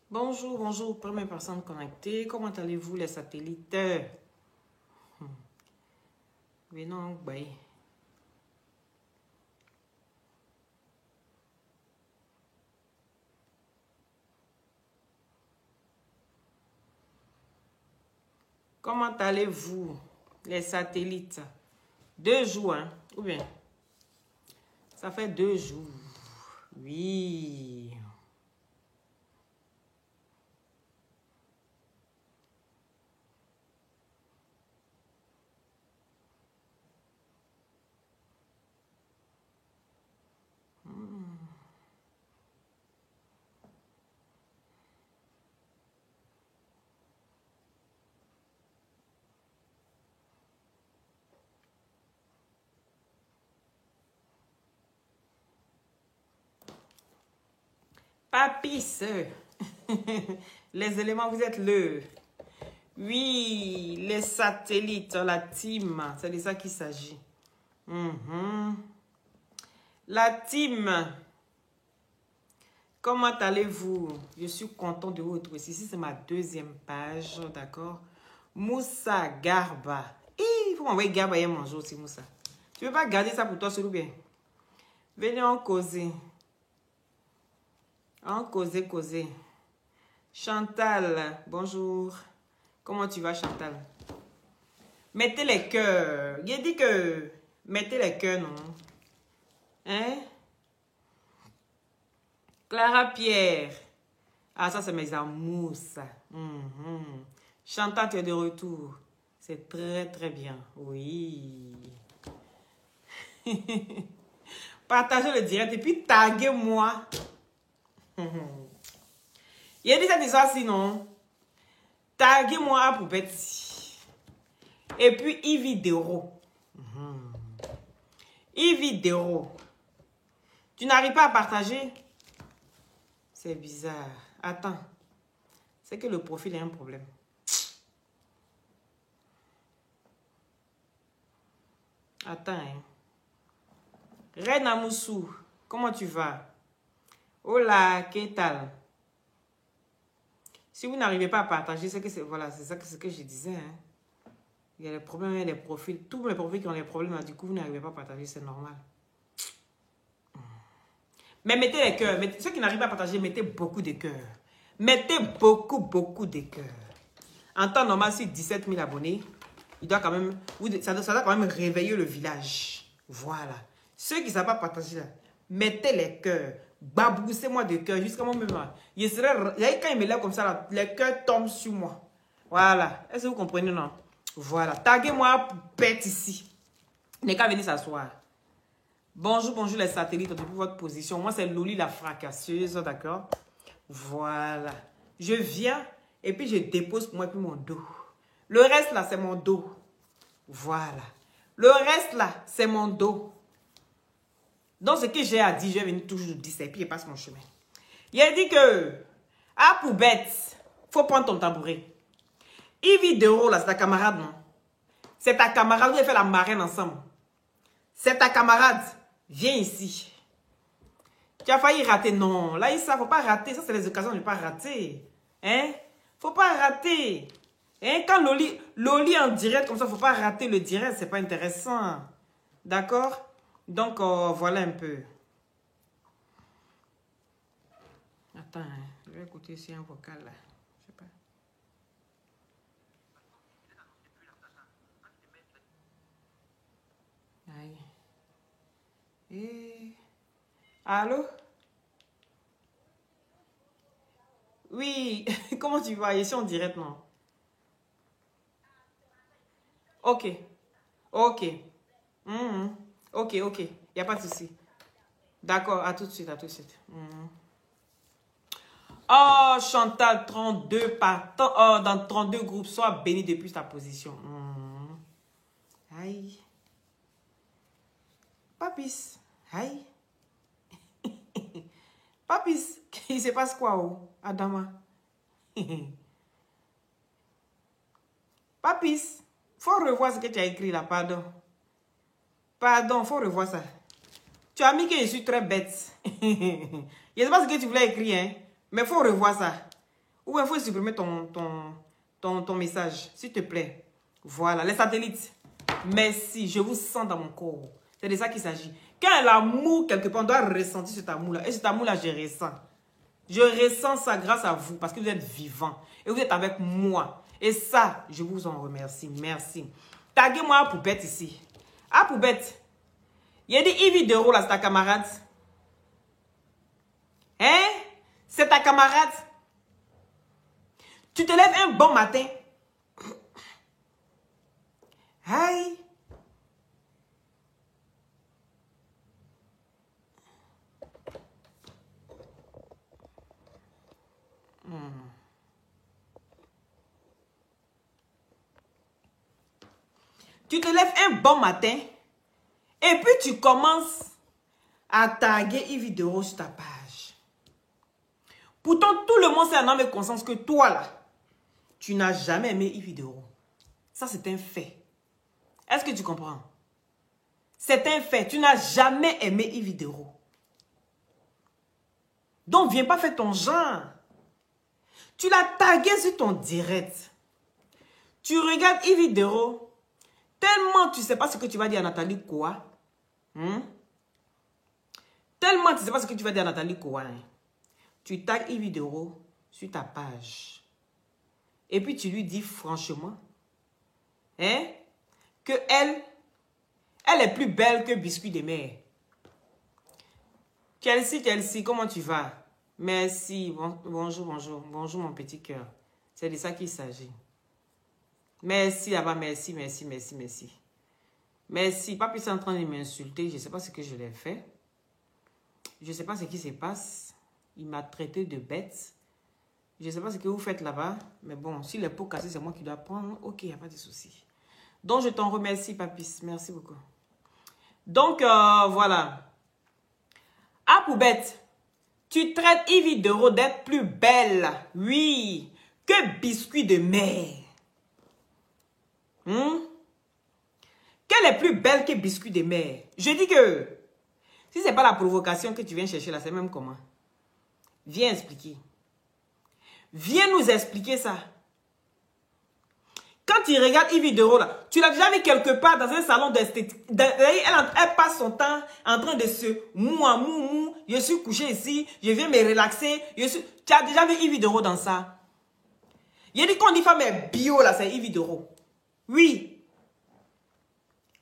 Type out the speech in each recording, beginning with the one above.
Bonjour, bonjour, première personne connectée. Comment allez-vous les satellites? Venons, bye. Comment allez-vous les satellites? 2 jours, hein? Ou bien? Ça fait 2 jours. Oui. Papis, les éléments, vous êtes le. Oui, les satellites, la team, c'est de ça qu'il s'agit. La team, comment allez-vous? Je suis content de vous retrouver. Ici, c'est ma 2e page, d'accord? Moussa Garba. Il faut m'envoyer Garba hier manger aussi, Moussa. Tu ne veux pas garder ça pour toi seul ou bien? Venez en causer. En causer. Chantal, bonjour. Comment tu vas, Chantal? Mettez les cœurs. Il a dit que mettez les cœurs, non? Hein? Clara Pierre. Ah, ça, c'est mes amours, ça. Chantal, tu es de retour. C'est très, très bien. Oui. Partagez le direct et puis taguez-moi. Il a dit cette histoire sinon. Taguez-moi pour Betty. Et puis, e-vidéo. E-vidéo. Tu n'arrives pas à partager? C'est bizarre. Attends. C'est que le profil a un problème. Attends, hein. Reine Amoussou, comment tu vas? Hola, qu'est-ce tal? Si vous n'arrivez pas à partager, c'est que c'est voilà, c'est ça ce que je disais. Hein. Il y a des problèmes, il y a des profils. Tous les profils qui ont des problèmes, là, du coup, vous n'arrivez pas à partager, c'est normal. Mais mettez les cœurs. Ceux qui n'arrivent pas à partager, mettez beaucoup de cœurs. Mettez beaucoup de cœurs. En temps normal, sur 17 000 abonnés, il doit quand même, ça doit quand même réveiller le village. Voilà. Ceux qui ne savent pas partager, là, mettez les cœurs. Baboussez-moi de cœurs jusqu'à moi même. Quand il me lève comme ça, là, les cœurs tombent sur moi. Voilà. Est-ce que vous comprenez, non? Voilà. Taguez-moi bête ici. N'est qu'à venir s'asseoir. Bonjour, bonjour les satellites depuis votre position. Moi, c'est Loli la fracasseuse, d'accord? Voilà. Je viens et puis je dépose pour moi puis mon dos. Le reste là, c'est mon dos. Voilà. Le reste là, c'est mon dos. Donc, ce que j'ai à dire, je vais venir toujours dire ça et puis je passe mon chemin. Il a dit que, ah, pour bête, faut prendre ton tabouret. E-vidéo là, c'est ta camarade, non? C'est ta camarade, vous avez fait la marraine ensemble. C'est ta camarade. Viens ici. Tu as failli rater. Non. Là, il ne faut pas rater. Ça, c'est les occasions de ne pas rater. Hein? Faut pas rater. Hein? Quand Loli en direct, comme ça, faut pas rater le direct. C'est pas intéressant. D'accord? Donc, voilà un peu. Attends, hein. Je vais écouter si un vocal là. Je sais pas. Aïe. Et... Allô? Oui, comment tu vas? Je suis en direct, non? Ok. Ok. Ok, ok. Il n'y a pas de souci. D'accord, à tout de suite, à tout de suite. Oh, Chantal, 32 partants. Oh, dans 32 groupes, sois béni depuis ta position. Aïe. Papis. Aïe. Papis, il se passe quoi, oh, Adama? Papis, faut revoir ce que tu as écrit là, pardon. Pardon, faut revoir ça. Tu as mis que je suis très bête. Je ne sais pas ce que tu voulais écrire, hein, mais faut revoir ça. Ou il faut supprimer ton message, s'il te plaît. Voilà, les satellites. Merci, je vous sens dans mon corps. C'est de ça qu'il s'agit. Quand l'amour, quelque part, on doit ressentir cet amour-là. Et cet amour-là, je ressens. Je ressens ça grâce à vous, parce que vous êtes vivants. Et vous êtes avec moi. Et ça, je vous en remercie. Merci. Taguez-moi à Poupette ici. À Poupette. Il y a des Yves d'euros là, c'est ta camarade. Hein? C'est ta camarade. Tu te lèves un bon matin. Aïe. Tu te lèves un bon matin et puis tu commences à taguer Yves d'euros sur ta page. Pourtant, tout le monde sait en âme et conscience que toi là, tu n'as jamais aimé Yves d'euros. Ça, c'est un fait. Est-ce que tu comprends? C'est un fait. Tu n'as jamais aimé Yves d'euros. Donc, viens pas faire ton genre. Tu l'as tagué sur ton direct. Tu regardes Yves d'euros. Tellement tu ne sais pas ce que tu vas dire à Nathalie Koa. Tellement tu ne sais pas ce que tu vas dire à Nathalie Koa. Tu tagues Yves d'euros sur ta page. Et puis tu lui dis franchement. Que elle est plus belle que biscuit de mer. Chelsea, comment tu vas? Merci. Bonjour mon petit cœur. C'est de ça qu'il s'agit. Merci là-bas, merci. Merci. Papi est en train de m'insulter. Je ne sais pas ce que je l'ai fait. Je ne sais pas ce qui se passe. Il m'a traité de bête. Je ne sais pas ce que vous faites là-bas. Mais bon, si les pots cassés, c'est moi qui dois prendre. Ok, il n'y a pas de souci. Donc, je t'en remercie, Papis. Merci beaucoup. Donc, voilà. Ah, Poubette, tu traites Yves d'euros d'être plus belle. Oui, que biscuit de mer. Quelle est plus belle que biscuit de mer? Je dis que si ce n'est pas la provocation que tu viens chercher là, c'est même comment? Viens expliquer. Viens nous expliquer ça. Quand tu regardes Yves d'euros là, tu l'as déjà vu quelque part dans un salon d'esthétique. Elle passe son temps en train de se mou. Je suis couché ici, je viens me relaxer. Tu as déjà vu Yves d'euros dans ça? Il dit qu'on dit femme est bio là, c'est Yves d'euros. Oui.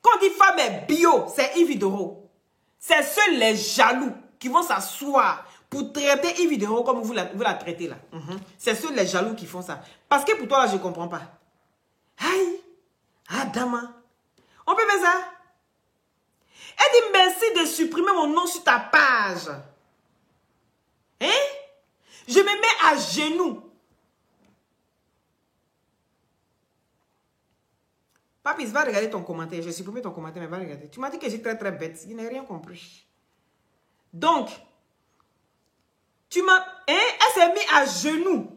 Quand on dit femme est bio, c'est Yves d'euros. C'est seuls les jaloux qui vont s'asseoir pour traiter Yves d'euros comme vous la traitez là. C'est seuls les jaloux qui font ça. Parce que pour toi là, je ne comprends pas. Aïe, Adama. On peut faire ça? Elle dit merci de supprimer mon nom sur ta page. Je me mets à genoux. Papi, va regarder ton commentaire. Je supprime ton commentaire, mais va regarder. Tu m'as dit que j'ai très bête. Je n'ai rien compris. Donc, elle s'est mise à genoux.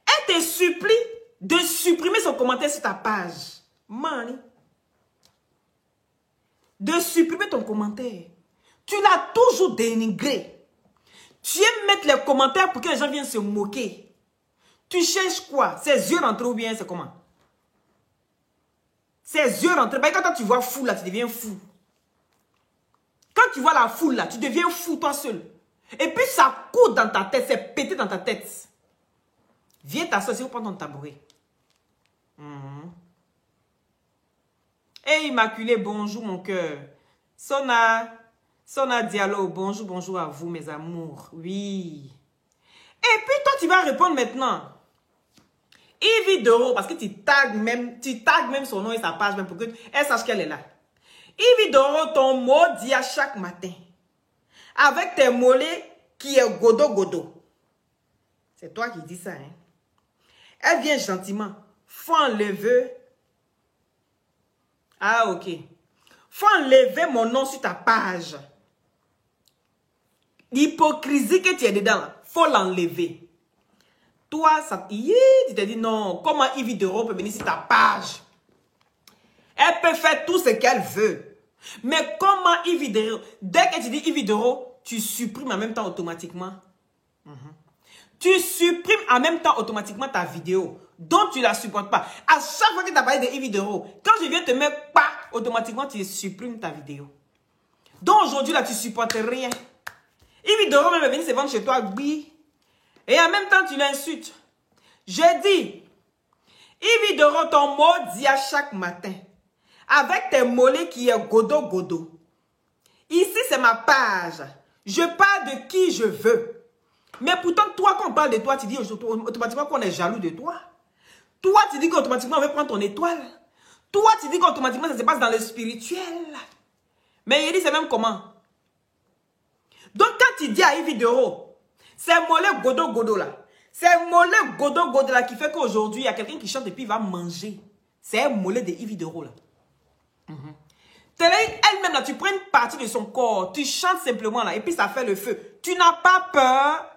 Elle te supplie de supprimer son commentaire sur ta page. Mani. De supprimer ton commentaire. Tu l'as toujours dénigré. Tu aimes mettre les commentaires pour que les gens viennent se moquer. Tu cherches quoi? Ses yeux rentrés ou bien c'est comment? Ses yeux rentrés. Quand tu vois fou là, tu deviens fou. Quand tu vois la foule là, tu deviens fou toi seul. Et puis ça court dans ta tête, c'est pété dans ta tête. Viens t'asseoir, si vous prenez ton tabouret. Hey Immaculée, bonjour mon cœur. Sona Diallo, bonjour à vous mes amours. Oui. Et puis toi tu vas répondre maintenant. Yves d'euros, parce que tu tagues même son nom et sa page même pour qu'elle sache qu'elle est là. Yves d'euros, ton mot dit à chaque matin. Avec tes mollets qui est godo. C'est toi qui dis ça, hein. Elle vient gentiment. Faut enlever. Ah, ok. Faut enlever mon nom sur ta page. L'hypocrisie que tu es dedans, faut l'enlever. Toi, ça, tu te dis non. Comment Yves Dero peut venir sur ta page? Elle peut faire tout ce qu'elle veut. Mais comment Yves Dero, dès que tu dis Yves Dero, tu supprimes en même temps automatiquement. Tu supprimes en même temps automatiquement ta vidéo. Donc tu ne la supportes pas. À chaque fois que tu as parlé de Yves Dero, quand je viens te mettre pas, automatiquement tu supprimes ta vidéo. Donc aujourd'hui là, tu ne supportes rien. Yves Dero même est venu se vendre chez toi, oui. Et en même temps, tu l'insultes. Je dis, Yves Dero, ton mot dit à chaque matin, avec tes mollets qui est godo. Ici, c'est ma page. Je parle de qui je veux. Mais pourtant, toi, quand on parle de toi, tu dis automatiquement qu'on est jaloux de toi. Toi, tu dis qu'automatiquement, on veut prendre ton étoile. Toi, tu dis qu'automatiquement, ça se passe dans le spirituel. Mais il dit, c'est même comment? Donc, quand tu dis à Yves Dero, c'est mollet godo là. C'est mollet godo là qui fait qu'aujourd'hui, il y a quelqu'un qui chante et puis il va manger. C'est un mollet de Yves Dero là. Elle-même là, tu prends une partie de son corps, tu chantes simplement là et puis ça fait le feu. Tu n'as pas peur.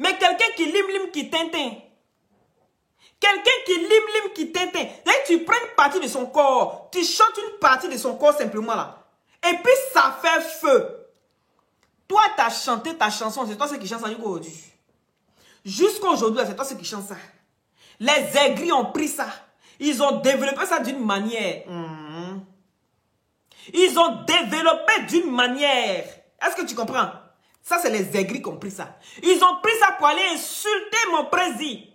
Mais quelqu'un qui lime qui tintin. Quelqu'un qui lime qui tintin. Là, tu prends une partie de son corps, tu chantes une partie de son corps simplement là. Et puis ça fait feu. Toi, tu as chanté ta chanson, c'est toi ceux qui chantent ça aujourd'hui. Jusqu'à aujourd'hui, c'est toi ceux qui chantent ça. Les aigris ont pris ça. Ils ont développé ça d'une manière. Ils ont développé d'une manière. Est-ce que tu comprends? Ça, c'est les aigris qui ont pris ça. Ils ont pris ça pour aller insulter mon président.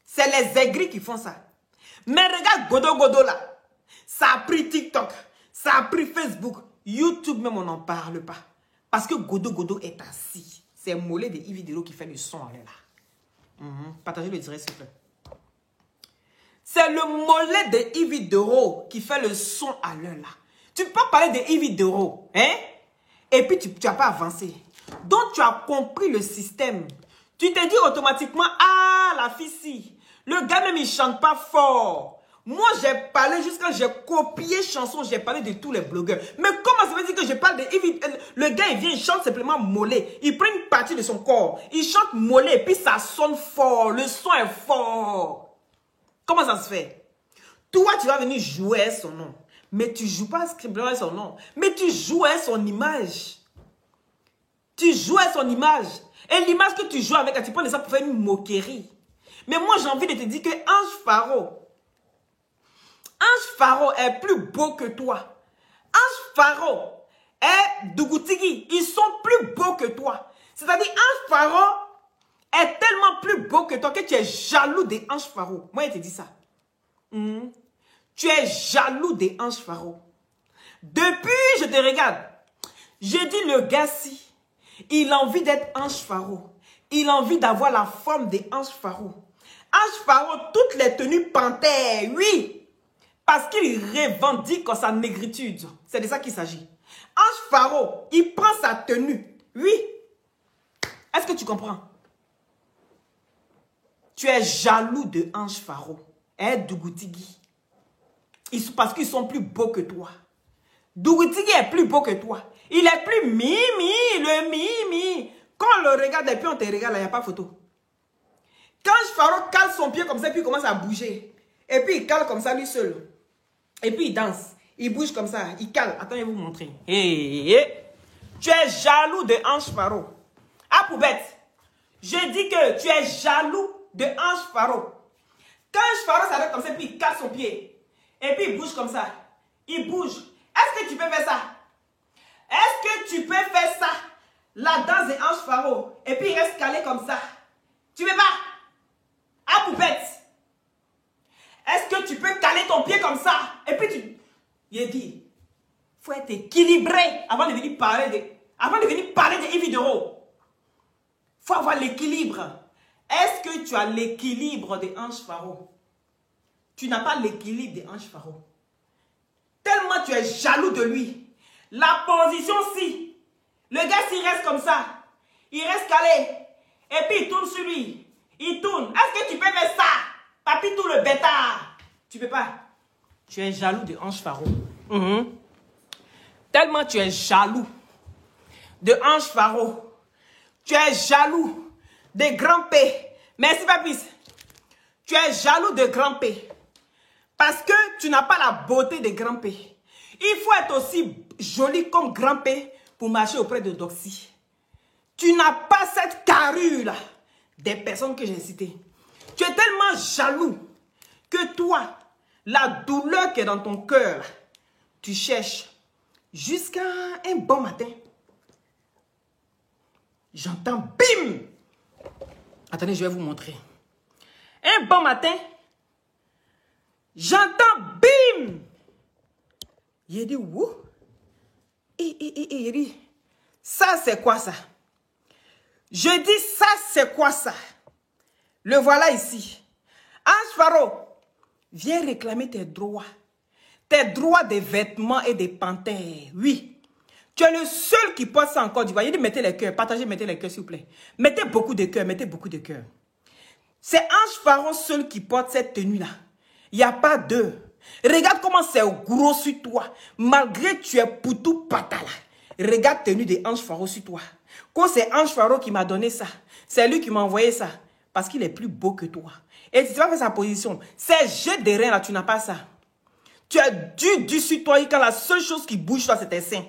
C'est les aigris qui font ça. Mais regarde godo là. Ça a pris TikTok. Ça a pris Facebook. YouTube même, on n'en parle pas. Parce que godo est assis. C'est mollet de Yves Dero qui fait le son là. Partagez le direct s'il vous plaît. C'est le mollet de Yves Dero qui fait le son à l'heure là. Tu peux parler de Yves Dero, hein? Et puis tu n'as pas avancé. Donc tu as compris le système. Tu te dis automatiquement, ah la fille si. Le gars même il chante pas fort. Moi j'ai parlé jusqu'à j'ai copié chanson, j'ai parlé de tous les blogueurs. Mais comment ça veut dire que je parle de Yves? Le gars il vient, il chante simplement mollet. Il prend une partie de son corps. Il chante mollet et puis ça sonne fort. Le son est fort. Comment ça se fait? Toi, tu vas venir jouer à son nom. Mais tu ne joues pas simplement à son nom. Mais tu joues à son image. Tu joues à son image. Et l'image que tu joues avec, tu prends ça pour faire une moquerie. Mais moi, j'ai envie de te dire que Ange Pharaon est plus beau que toi. Ange Pharaon et Dougoutigi, ils sont plus beaux que toi. C'est-à-dire, Ange Pharaon est tellement plus beau que toi que tu es jaloux des Ange Pharaon. Moi, je te dis ça. Tu es jaloux des Ange Pharaon. Depuis, je te regarde. Je dis le gars-ci, il a envie d'être Ange Pharaon. Il a envie d'avoir la forme des Ange Pharaon. Ange Pharaon, toutes les tenues panthères, oui. Parce qu'il revendique sa négritude. C'est de ça qu'il s'agit. Ange Pharaon, il prend sa tenue, oui. Est-ce que tu comprends? Tu es jaloux de Ange Pharaon. Et Dougoutigi. Parce qu'ils sont plus beaux que toi. Dougoutigi est plus beau que toi. Il est plus mimi, le mimi. Quand on le regarde et puis on te regarde, il n'y a pas photo. Quand Pharaon cale son pied comme ça, puis il commence à bouger. Et puis il cale comme ça lui seul. Et puis il danse. Il bouge comme ça. Il cale. Attends, je vais vous montrer. Tu es jaloux de Ange Pharaon. Ah, poubette. Je dis que tu es jaloux de Ange Pharaon. Quand Ange Pharaon s'arrête comme ça, puis il cale son pied. Et puis il bouge comme ça. Il bouge. Est-ce que tu peux faire ça? Est-ce que tu peux faire ça? La danse de Ange Pharaon. Et puis il reste calé comme ça. Tu peux pas? Ah, poupette. Est-ce que tu peux caler ton pied comme ça? Et puis tu... Il dit, il faut être équilibré avant de venir parler de Yves Dero. Il faut avoir l'équilibre. Est-ce que tu as l'équilibre de Ange Pharaon? Tu n'as pas l'équilibre de Ange Pharaon. Tellement tu es jaloux de lui. La position si. Le gars s'il reste comme ça. Il reste calé. Et puis il tourne sur lui. Il tourne. Est-ce que tu peux faire ça? Papi, tout le bêtard. Tu peux pas. Tu es jaloux de Ange Pharaon. Tellement tu es jaloux de Ange Pharaon. Tu es jaloux de Grand P. Merci, papis. Tu es jaloux de Grand P. Parce que tu n'as pas la beauté de Grand P. Il faut être aussi joli comme Grand P pour marcher auprès de Doxy. Tu n'as pas cette carrure-là des personnes que j'ai citées. Tu es tellement jaloux que toi, la douleur qui est dans ton cœur, tu cherches jusqu'à un bon matin. J'entends bim! Attendez, je vais vous montrer. Un bon matin, j'entends bim! Il dit, wouh! Il dit, ça c'est quoi ça? Je dis, ça c'est quoi ça? Le voilà ici. Ange Pharaon, viens réclamer tes droits. Tes droits des vêtements et des panthères. Oui. Tu es le seul qui porte ça en Côte d'Ivoire. Il dit, mettez les cœurs. Partagez, mettez les cœurs, s'il vous plaît. Mettez beaucoup de cœurs, mettez beaucoup de cœurs. C'est Ange Pharaon seul qui porte cette tenue-là. Il n'y a pas deux. Regarde comment c'est gros sur toi. Malgré que tu es poutou patala. Regarde tenue de Ange Pharaon sur toi. Quand c'est Ange Pharaon qui m'a donné ça, c'est lui qui m'a envoyé ça. Parce qu'il est plus beau que toi. Et si tu vas faire sa position, ces jeux de reins là, tu n'as pas ça. Tu as du sur toi quand la seule chose qui bouge toi, c'est tes seins.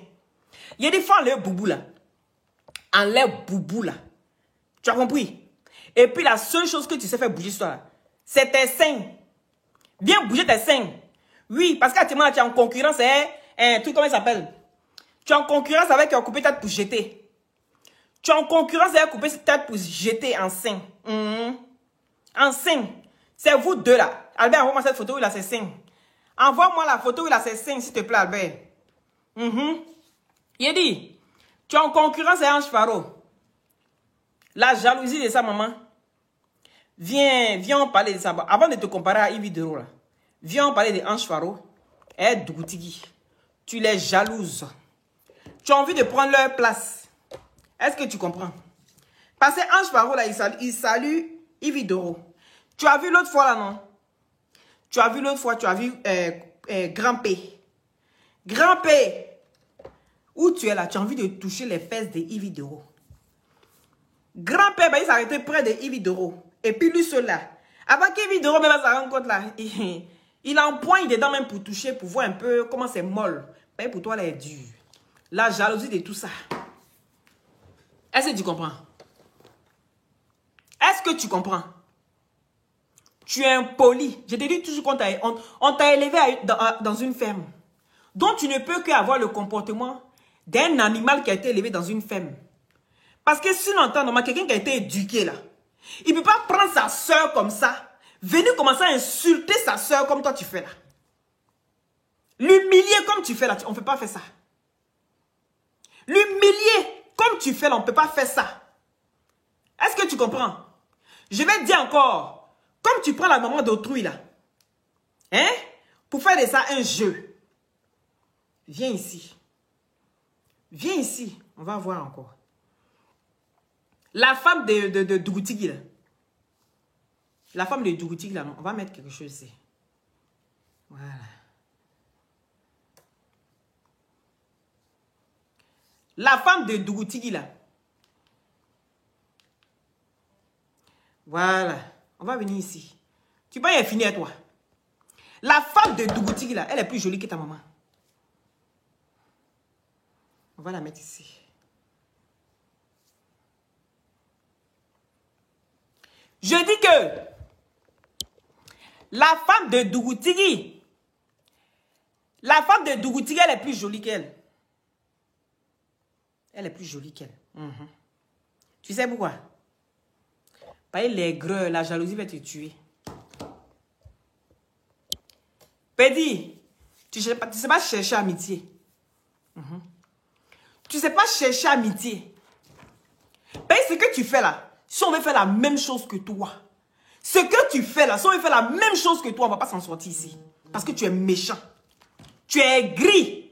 Il y a des fois, enlève boubou là. Enlève boubou là. Tu as compris? Et puis la seule chose que tu sais faire bouger sur toi là, c'est tes seins. Viens bouger tes seins. Oui, parce qu'actuellement, tu es en concurrence, un truc, comment il s'appelle? Tu es en concurrence avec un coupé tête pour jeter. Tu es en concurrence avec un coupé tête pour jeter en sein. En sein. C'est vous deux là. Albert, envoie-moi cette photo où il a ses seins. Envoie-moi la photo où il a ses seins, s'il te plaît, Albert. Il dit, tu es en concurrence avec Ange Pharaon. La jalousie de sa maman. Viens on parler de ça. Avant de te comparer à Yves Dero, là. Viens on parler de Ange Pharaon. Et Dougoutigui. Tu les jalouses. Tu as envie de prendre leur place. Est-ce que tu comprends? Parce que Ange Pharaon, là, il salue Yves Dero. Tu as vu l'autre fois, là, non? Tu as vu l'autre fois, tu as vu Grand P. Grand P. Où tu es là? Tu as envie de toucher les fesses de Yves Dero. Grand P, ben, il s'est arrêté près de Yves Dero. Et puis lui seul là. Avant qu'Yves Dero même sa rencontre là, il empoigne dedans même pour toucher, pour voir un peu comment c'est molle. Ben, pour toi, là, elle est dure. La jalousie de tout ça. Est-ce que tu comprends? Est-ce que tu comprends? Tu es impoli. Je te dis toujours qu'on t'a élevé dans une ferme. Donc tu ne peux qu'avoir le comportement d'un animal qui a été élevé dans une ferme. Parce que si l'on entend normalement quelqu'un qui a été éduqué là, il ne peut pas prendre sa soeur comme ça, venir commencer à insulter sa soeur comme toi tu fais là. L'humilier comme tu fais là, on ne peut pas faire ça. L'humilier comme tu fais là, on ne peut pas faire ça. Est-ce que tu comprends? Je vais te dire encore, comme tu prends la maman d'autrui là, hein, pour faire de ça un jeu. Viens ici. Viens ici. On va voir encore. La femme de Dougoutigui là. La femme de Dougoutigui là, on va mettre quelque chose ici. Voilà. La femme de Dougoutigui là. Voilà. On va venir ici. Tu peux y finir toi. La femme de Dougoutigui là, elle est plus jolie que ta maman. On va la mettre ici. Je dis que la femme de Dougoutigui, elle est plus jolie qu'elle. Elle est plus jolie qu'elle. Tu sais pourquoi? Parce que l'aigreur, la jalousie va te tuer. Pédi, tu ne sais pas chercher amitié. Tu ne sais pas chercher amitié. Parce que ce que tu fais là, si on veut faire la même chose que toi, ce que tu fais là, si on veut faire la même chose que toi, on ne va pas s'en sortir ici. Parce que tu es méchant. Tu es gris.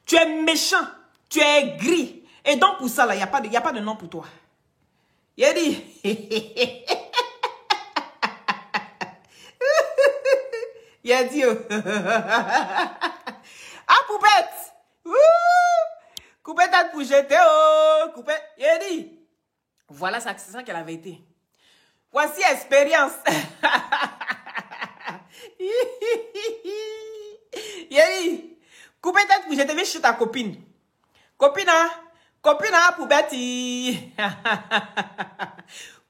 Tu es méchant. Tu es gris. Et donc pour ça là, il n'y a pas de nom pour toi. Il a dit... Il a dit... Ah, poupette! Ouh! Coupette tête pour jeter, oh! Coupette... Il a dit... Voilà, c'est ça qu'elle avait été. Voici expérience. Il a dit... Coupette tête pour jeter, viens chez ta copine. Copine, poupette.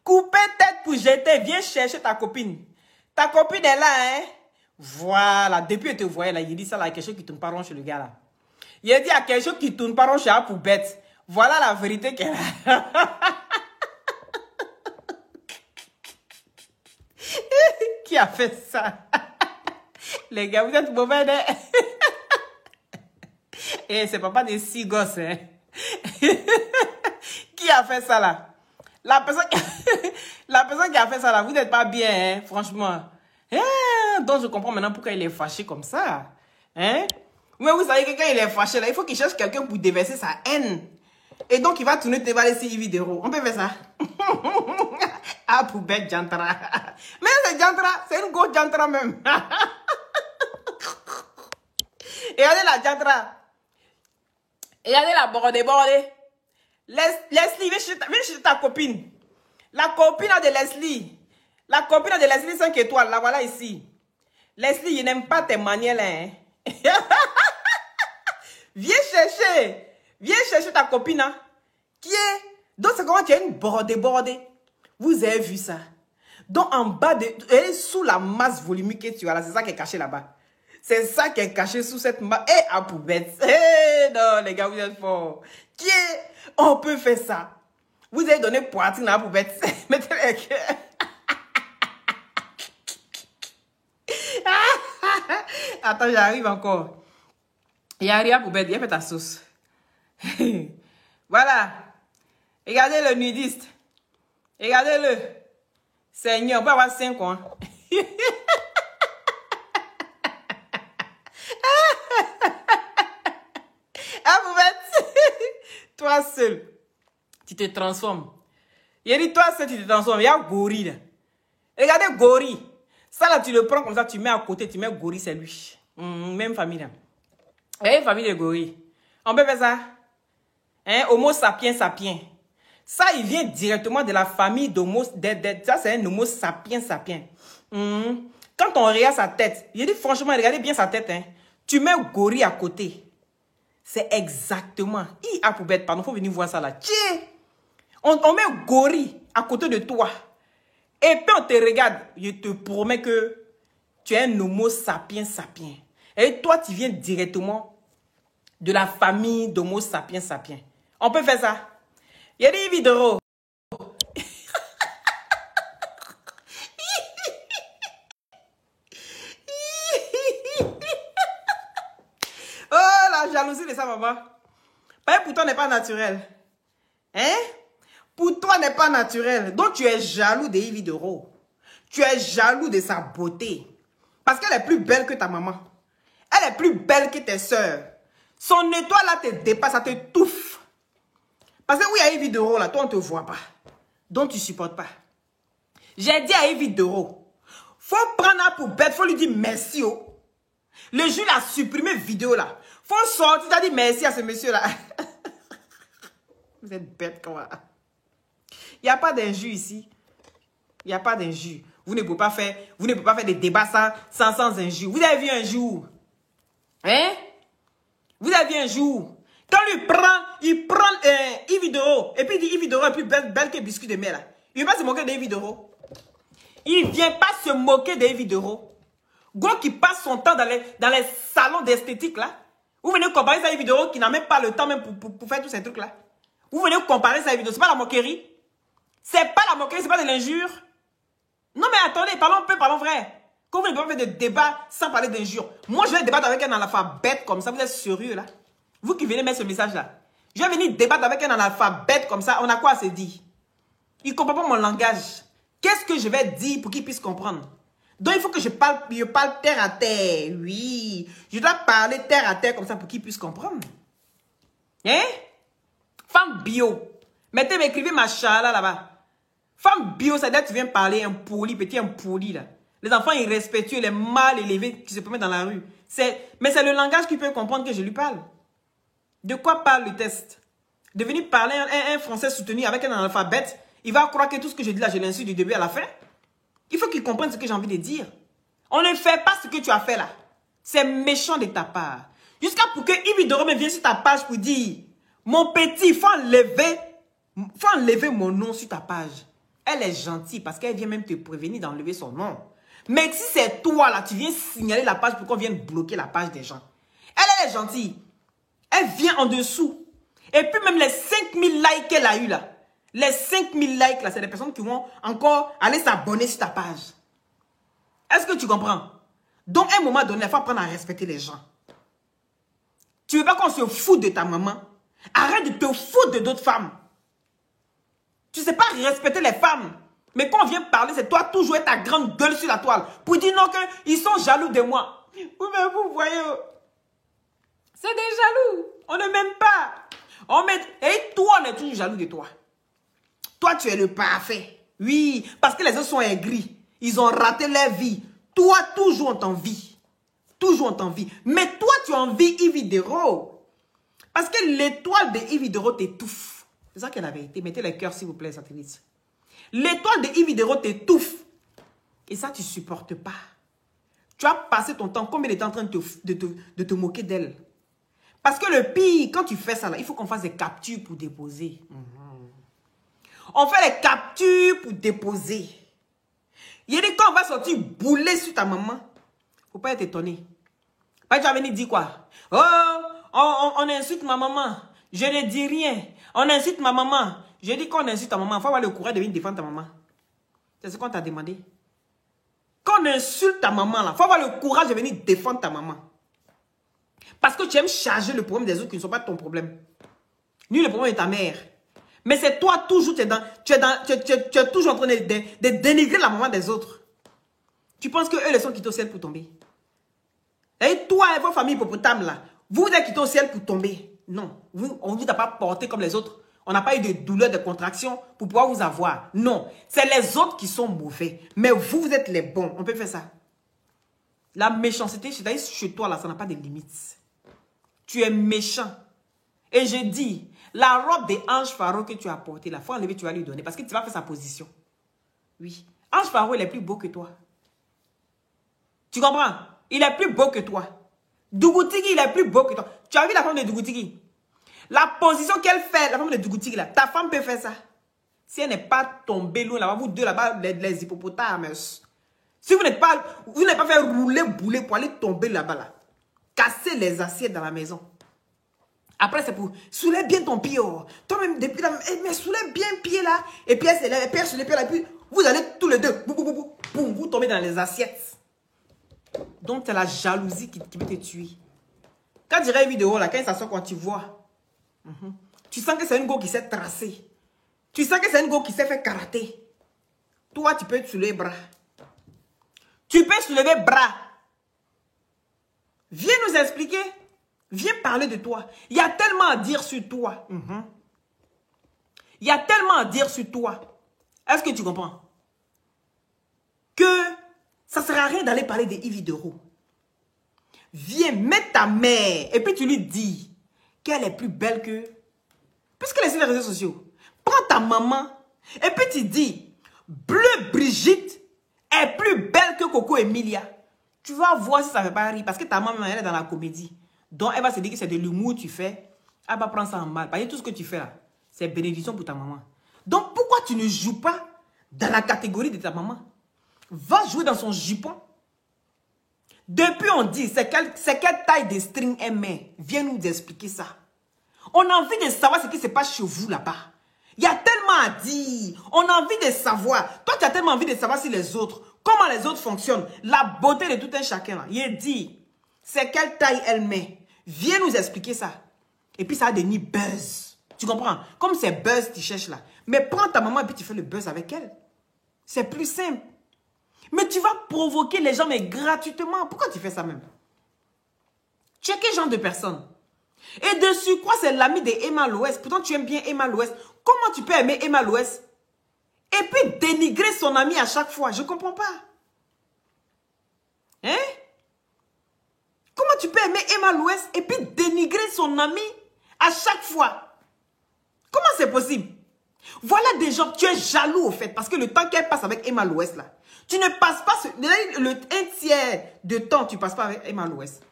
Coupez tête pour jeter, viens chercher ta copine. Ta copine est là, hein? Voilà, depuis elle te voyait là, il dit ça là, quelque chose qui tourne pas rond chez le gars là. Il a dit à quelque chose qui tourne pas rond chez la poupette. Voilà la vérité qu'elle a. Qui a fait ça? Les gars, vous êtes mauvais, hein? Et c'est papa des 6 gosses, hein? Qui a fait ça là? La personne qui a fait ça là, vous n'êtes pas bien, hein, franchement. Donc je comprends maintenant pourquoi il est fâché comme ça. Hein? Mais vous savez que quand il est fâché là, il faut qu'il cherche quelqu'un pour déverser sa haine. Et donc il va tourner te valer 6 vidéos. On peut faire ça? Ah, poubelle Jantra. Mais c'est Jantra, c'est une grosse Jantra même. Et regardez la Jantra. Et regardez la bordée. Leslie, viens chez ta copine. La copine de Leslie. La copine de Leslie 5 étoiles. La voilà ici. Leslie, je n'aime pas tes manières là. Hein? Viens chercher ta copine. Hein? Qui est... Donc c'est comment tu as une bordée. Vous avez vu ça? Donc en bas de... Elle est sous la masse volumique que tu as là. C'est ça qui est caché là-bas. C'est ça qui est caché sous cette masse. Et à poubette. Non, les gars, vous êtes forts. Qui est... On peut faire ça. Vous avez donné poitrine à la poubette. Mettez les cœurs. Attends, j'arrive encore. Il y a rien poubette. Il y a fait ta sauce. Voilà. Regardez le nudiste. Regardez-le. Seigneur, on peut avoir 5 ans. Ah, poubette. Toi seul, tu te transformes. Il dit, toi seul, tu te transformes. Il y a Gori là. Regardez Gori. Ça là, tu le prends comme ça, tu mets à côté, tu mets Gori, c'est lui. Même famille là. Et famille de Gori. On peut faire ça. Hein? Homo sapiens sapiens. Ça, il vient directement de la famille d'Homo. Ça, c'est un Homo sapiens sapiens. Quand on regarde sa tête, il dit franchement, regardez bien sa tête. Hein? Tu mets Gori à côté. C'est exactement. À poubette, pardon, faut venir voir ça là. Tiens, on met Gori à côté de toi. Et puis on te regarde. Je te promets que tu es un Homo sapiens sapiens. Et toi, tu viens directement de la famille d'Homo sapiens sapiens. On peut faire ça. Il y a des vidéos. Oh, la jalousie de sa maman. Pour toi, n'est pas naturel. Hein? Pour toi, n'est pas naturel. Donc, tu es jaloux de Yves Doro. Tu es jaloux de sa beauté. Parce qu'elle est plus belle que ta maman. Elle est plus belle que tes soeurs. Son étoile là te dépasse, ça te touffe. Parce que oui, à Yves Doro, là, toi, on ne te voit pas. Donc, tu ne supportes pas. J'ai dit à Yves Doro, faut prendre la poubelle, faut lui dire merci. Oh. Le jour, il a supprimé vidéo là. Faut sortir, tu as dit merci à ce monsieur là. Vous êtes bête quoi. Il n'y a pas d'injure ici. Il n'y a pas d'injure. Vous ne pouvez pas faire des débats sans injure. Vous avez vu un jour? Hein? Vous avez vu un jour? Quand il prend Yves Doro, et puis il dit Yves Doro est plus belle que biscuit de mer là. Il ne vient pas se moquer de Yves Doro. Il ne vient pas se moquer de Yves Doro. Go qui passe son temps dans les salons d'esthétique là. Vous venez comparer ça à Yves Doro qui n'a même pas le temps même pour faire tous ces trucs là. Vous venez comparer ça à Yves Doro. C'est pas la moquerie. C'est pas la moquerie, c'est pas de l'injure. Non mais attendez, parlons vrai. Quand vous ne pouvez pas faire de débat sans parler d'injure. Moi je vais débattre avec un analphabète comme ça. Vous êtes sérieux là? Vous qui venez mettre ce message là. Je vais venir débattre avec un analphabète comme ça. On a quoi à se dire? Il ne comprend pas mon langage. Qu'est-ce que je vais dire pour qu'il puisse comprendre? Donc il faut que je parle terre à terre. Oui. Je dois parler terre à terre comme ça pour qu'il puisse comprendre. Hein? Femme bio. Écrivez machala là-bas. Femme bio, ça veut dire que tu viens parler impoli, petit impoli là. Les enfants irrespectueux, les mal élevés qui se promènent dans la rue. Mais c'est le langage qui peut comprendre que je lui parle. De quoi parle le test? De venir parler un français soutenu avec un analphabète, il va croire que tout ce que je dis là, je l'insulte du début à la fin. Il faut qu'il comprenne ce que j'ai envie de dire. On ne fait pas ce que tu as fait là. C'est méchant de ta part. Jusqu'à pour que Yves Doro me vienne sur ta page pour dire, mon petit, il faut enlever mon nom sur ta page. Elle est gentille parce qu'elle vient même te prévenir d'enlever son nom. Mais si c'est toi là, tu viens signaler la page pour qu'on vienne bloquer la page des gens. Elle est gentille. Elle vient en dessous. Et puis même les 5000 likes qu'elle a eu là. Les 5000 likes là, c'est des personnes qui vont encore aller s'abonner sur ta page. Est-ce que tu comprends? Donc à un moment donné, il faut apprendre à respecter les gens. Tu veux pas qu'on se foute de ta maman? Arrête de te foutre de d'autres femmes. Tu sais pas respecter les femmes. Mais quand on vient parler, c'est toi toujours ta grande gueule sur la toile. Pour dire non qu'ils sont jaloux de moi. Vous voyez, c'est des jaloux. On ne m'aime pas. Et toi, on est toujours jaloux de toi. Toi, tu es le parfait. Oui, parce que les autres sont aigris. Ils ont raté leur vie. Toi, toujours on t'envie. Toujours on t'envie. Mais toi, tu envies Yves Doro. Parce que l'étoile de Yves Doro t'étouffe. C'est ça qui est la vérité. Mettez les cœurs, s'il vous plaît, satellite. L'étoile de Yves Doro t'étouffe. Et ça, tu ne supportes pas. Tu as passé ton temps, combien de temps en train de te moquer d'elle? Parce que le pire, quand tu fais ça, là, il faut qu'on fasse des captures pour déposer. On fait les captures pour déposer. Il y a des quand on va sortir bouler sur ta maman. Il ne faut pas être étonné. Pas tu vas venir dire quoi? Oh, on insulte ma maman. Je ne dis rien. On insulte ma maman. Je dis qu'on insulte ta maman. Il faut avoir le courage de venir défendre ta maman. C'est ce qu'on t'a demandé. Quand on insulte ta maman, il faut avoir le courage de venir défendre ta maman. Parce que tu aimes charger le problème des autres qui ne sont pas ton problème. Ni le problème de ta mère. Mais c'est toi toujours, tu es toujours en train de dénigrer la maman des autres. Tu penses qu'eux, ils sont quittés au ciel pour tomber. Et toi et vos familles hippopotames là, vous êtes quittés au ciel pour tomber. Non, on ne vous a pas porté comme les autres. On n'a pas eu de douleur, de contraction pour pouvoir vous avoir. Non, c'est les autres qui sont mauvais. Mais vous, vous êtes les bons. On peut faire ça. La méchanceté, c'est-à-dire chez toi là, ça n'a pas de limites. Tu es méchant. Et je dis, la robe de Ange Pharaon que tu as portée, la fois enlevée, tu vas lui donner. Parce que tu vas faire sa position. Oui. Ange Pharaon, il est plus beau que toi. Tu comprends? Il est plus beau que toi. Dougoutigi, il est plus beau que toi. Tu as vu la femme de Dougoutigi? La position qu'elle fait, la femme de Dougoutigi, là, ta femme peut faire ça. Si elle n'est pas tombée loin là-bas, vous deux là-bas, les hippopotames. Si vous n'êtes pas fait rouler, bouler pour aller tomber là-bas, là. Casser les assiettes dans la maison. Après, c'est pour soulève bien ton pied. Oh. Toi-même, depuis là, mais soulève bien le pied là. Et puis, elle se lève, et puis elle soulève le pied là. Et puis, vous allez tous les deux, boum, vous tombez dans les assiettes. Donc, c'est la jalousie qui peut te tuer. Quand tu dirais une vidéo là, quand ça sort, quand tu vois, tu sens que c'est une go qui s'est tracée. Tu sens que c'est une go qui s'est fait karaté. Toi, tu peux te soulever les bras. Tu peux soulever les bras. Viens nous expliquer. Viens parler de toi. Il y a tellement à dire sur toi. Il y a tellement à dire sur toi. Est-ce que tu comprends? Que ça ne sert à rien d'aller parler de Yves Doro. Viens, mets ta mère. Et puis tu lui dis qu'elle est plus belle que... Puisqu'elle est sur les réseaux sociaux. Prends ta maman. Et puis tu dis, Bleu Brigitte est plus belle que Coco Emilia. Tu vas voir si ça ne fait pas rire. Parce que ta maman, elle est dans la comédie. Donc, elle va se dire que c'est de l'humour que tu fais. Elle va prendre ça en mal. Parce que tout ce que tu fais là, c'est bénédiction pour ta maman. Donc, pourquoi tu ne joues pas dans la catégorie de ta maman? Va jouer dans son jupon. Depuis, on dit, c'est quelle taille de string elle met. Viens nous expliquer ça. On a envie de savoir ce qui se passe chez vous là-bas. Il y a tellement à dire. On a envie de savoir. Toi, tu as tellement envie de savoir si les autres, comment les autres fonctionnent. La beauté de tout un chacun. Là. Il dit, c'est quelle taille elle met. Viens nous expliquer ça. Et puis ça a devenu buzz. Tu comprends? Comme c'est buzz, tu cherches là. Mais prends ta maman et puis tu fais le buzz avec elle. C'est plus simple. Mais tu vas provoquer les gens, mais gratuitement. Pourquoi tu fais ça même? Tu es quel genre de personne? Et dessus, quoi, c'est l'ami de Emma Loès. Pourtant, tu aimes bien Emma Loès. Comment tu peux aimer Emma Loès? Et puis dénigrer son ami à chaque fois. Je ne comprends pas. Hein? Comment tu peux aimer Emma Louest et puis dénigrer son ami à chaque fois? Comment c'est possible? Voilà des gens, tu es jaloux au fait, parce que le temps qu'elle passe avec Emma Louest là, tu ne passes pas, un tiers de temps, tu ne passes pas avec Emma Louest.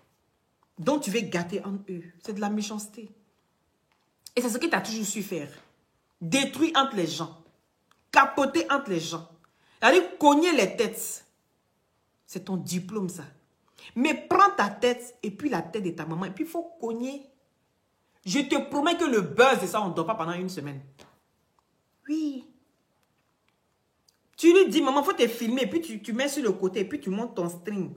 Donc tu veux gâter en eux. C'est de la méchanceté. Et c'est ce que tu as toujours su faire. Détruire entre les gens. Capoter entre les gens. C'est-à-dire cogner les têtes. C'est ton diplôme ça. Mais prends ta tête et puis la tête de ta maman et puis il faut cogner. Je te promets que le buzz de ça, on ne dort pas pendant une semaine. Oui. Tu lui dis, maman, il faut te filmer, et puis tu mets sur le côté, et puis tu montes ton string.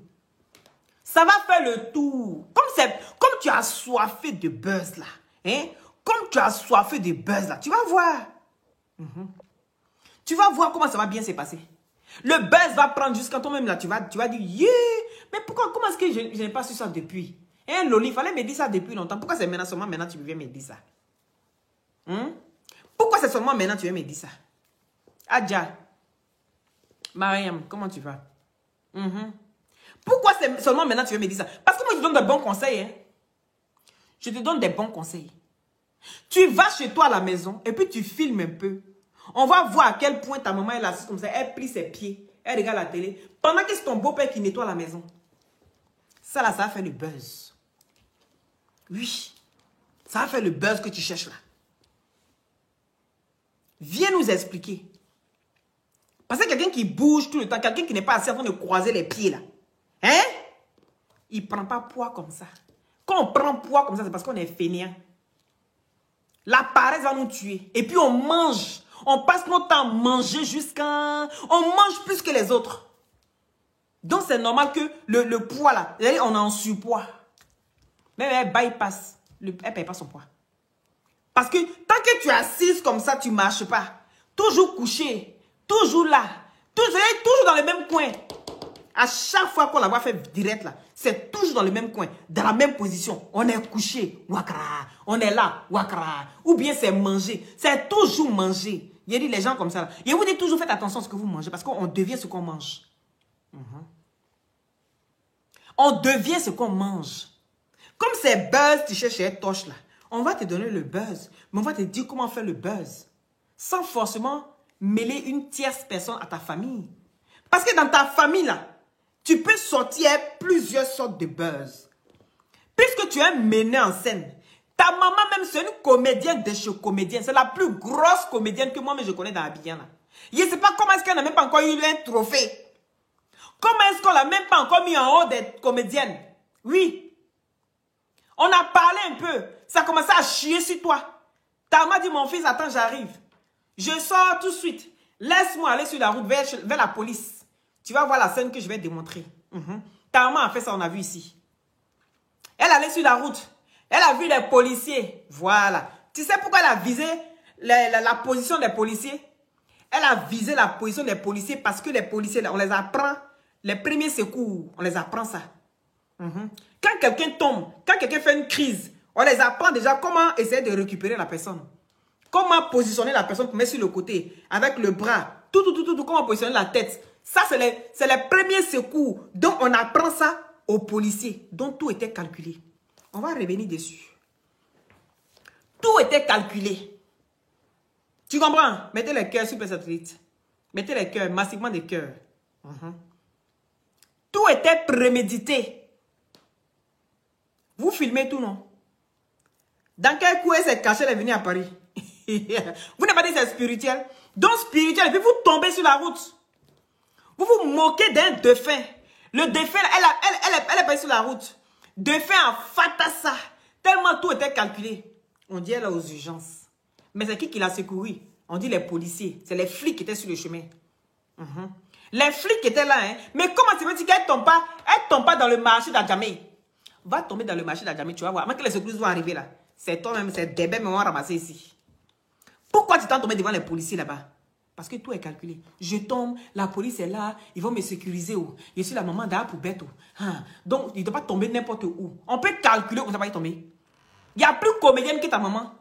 Ça va faire le tour. Comme tu as soifé de buzz là. Hein? Comme tu as soifé de buzz là. Tu vas voir. Tu vas voir comment ça va bien se passer. Le buzz va prendre jusqu'à toi-même là. Tu vas dire, yeah. Mais pourquoi, comment est-ce que je n'ai pas su ça depuis? Hein, Loli, il fallait me dire ça depuis longtemps. Pourquoi c'est seulement maintenant tu viens me dire ça? Pourquoi c'est seulement maintenant tu viens me dire ça? Adja. Mariam, comment tu vas? Pourquoi c'est seulement maintenant tu viens me dire ça? Parce que moi je te donne de bons conseils. Hein? Je te donne des bons conseils. Tu vas chez toi à la maison et puis tu filmes un peu. On va voir à quel point ta maman est assise comme ça. Elle plie ses pieds. Elle regarde la télé. Pendant que c'est ton beau-père qui nettoie la maison. Ça là, ça va faire le buzz. Oui. Ça va faire le buzz que tu cherches là. Viens nous expliquer. Parce que quelqu'un qui bouge tout le temps, quelqu'un qui n'est pas assis avant de croiser les pieds là. Hein? Il ne prend pas poids comme ça. Quand on prend poids comme ça, c'est parce qu'on est fainéant. La paresse va nous tuer. Et puis on mange. On passe notre temps à manger jusqu'à... On mange plus que les autres. Donc c'est normal que le poids là, on est en surpoids. Même elle bypass. Elle ne paye pas son poids. Parce que tant que tu es assise comme ça, tu ne marches pas. Toujours couché. Toujours là. Toujours dans le même coin. À chaque fois qu'on la voit faire direct là, c'est toujours dans le même coin, dans la même position. On est couché, wakra. On est là, wakra. Ou bien c'est manger. C'est toujours manger. Il y a dit les gens comme ça. Là. Et vous dites toujours faites attention à ce que vous mangez parce qu'on devient ce qu'on mange. On devient ce qu'on mange. Comme c'est buzz, tu cherches les torches là. On va te donner le buzz, mais on va te dire comment faire le buzz. Sans forcément mêler une tierce personne à ta famille. Parce que dans ta famille là, tu peux sortir plusieurs sortes de buzz. Puisque tu es mené en scène, ta maman même c'est une comédienne de chez comédienne. C'est la plus grosse comédienne que moi-même je connais dans Abidjan. Je ne sais pas comment est-ce qu'elle n'a même pas encore eu un trophée. Comment est-ce qu'on l'a même pas encore mis en haut des comédiennes? Oui. On a parlé un peu. Ça a commencé à chier sur toi. Ta maman dit, mon fils, attends, j'arrive. Je sors tout de suite. Laisse-moi aller sur la route vers la police. Tu vas voir la scène que je vais démontrer. Ta maman a fait ça, on a vu ici. Elle allait sur la route. Elle a vu les policiers. Voilà. Tu sais pourquoi elle a visé la position des policiers? Elle a visé la position des policiers parce que les policiers, on les apprend. Les premiers secours, on les apprend ça. Quand quelqu'un tombe, quand quelqu'un fait une crise, on les apprend déjà comment essayer de récupérer la personne. Comment positionner la personne pour mettre sur le côté, avec le bras, tout, comment positionner la tête. Ça, c'est les premiers secours. Donc, on apprend ça aux policiers. Donc, tout était calculé. On va revenir dessus. Tout était calculé. Tu comprends? Mettez les cœurs sur le satellite. Mettez les cœurs, massivement des cœurs. Tout était prémédité. Vous filmez tout, non? Dans quel coin s'est caché, elle est venue à Paris? Vous n'avez pas dit que c'est spirituel? Donc spirituel, et puis vous tombez sur la route. Vous vous moquez d'un défunt. Le défunt, elle est pas sur la route. Défunt en fatassa. Tellement tout était calculé. On dit elle est aux urgences. Mais c'est qui l'a secouru? On dit les policiers. C'est les flics qui étaient sur le chemin. Les flics qui étaient là. Hein? Mais comment tu veux dire qu'elle tombe pas? Elle tombe pas dans le marché d'Adjamé. Va tomber dans le marché d'Adjamé, tu vas voir. Avant que les secours vont arriver là. C'est toi-même, c'est des bébés qui vont ramasser ici. Pourquoi tu t'en tombé devant les policiers là-bas? Parce que tout est calculé. Je tombe, la police est là, ils vont me sécuriser. Je suis la maman d'A pour bête. Donc, il ne doit pas tomber n'importe où. On peut calculer où ça va y tomber. Il n'y a plus comédienne que ta maman.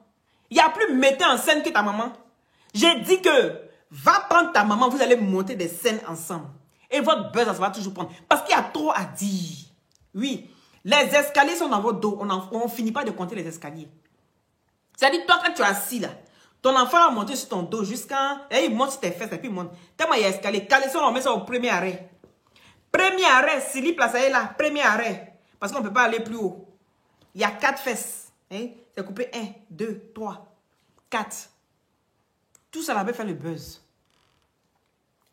Il n'y a plus metteur en scène que ta maman. J'ai dit que Va prendre ta maman, vous allez monter des scènes ensemble. Et votre buzz, ça va toujours prendre. Parce qu'il y a trop à dire. Oui, les escaliers sont dans votre dos. On ne finit pas de compter les escaliers. C'est-à-dire, toi, quand tu es assis là, ton enfant va monter sur ton dos jusqu'à... il monte sur tes fesses et puis il monte. Tellement il y a escalier. Caleçon, on met ça au premier arrêt. Premier arrêt, slip là, ça est là. Premier arrêt. Parce qu'on ne peut pas aller plus haut. Il y a 4 fesses. Hein? C'est coupé 1, 2, 3, 4. Tout ça va faire le buzz.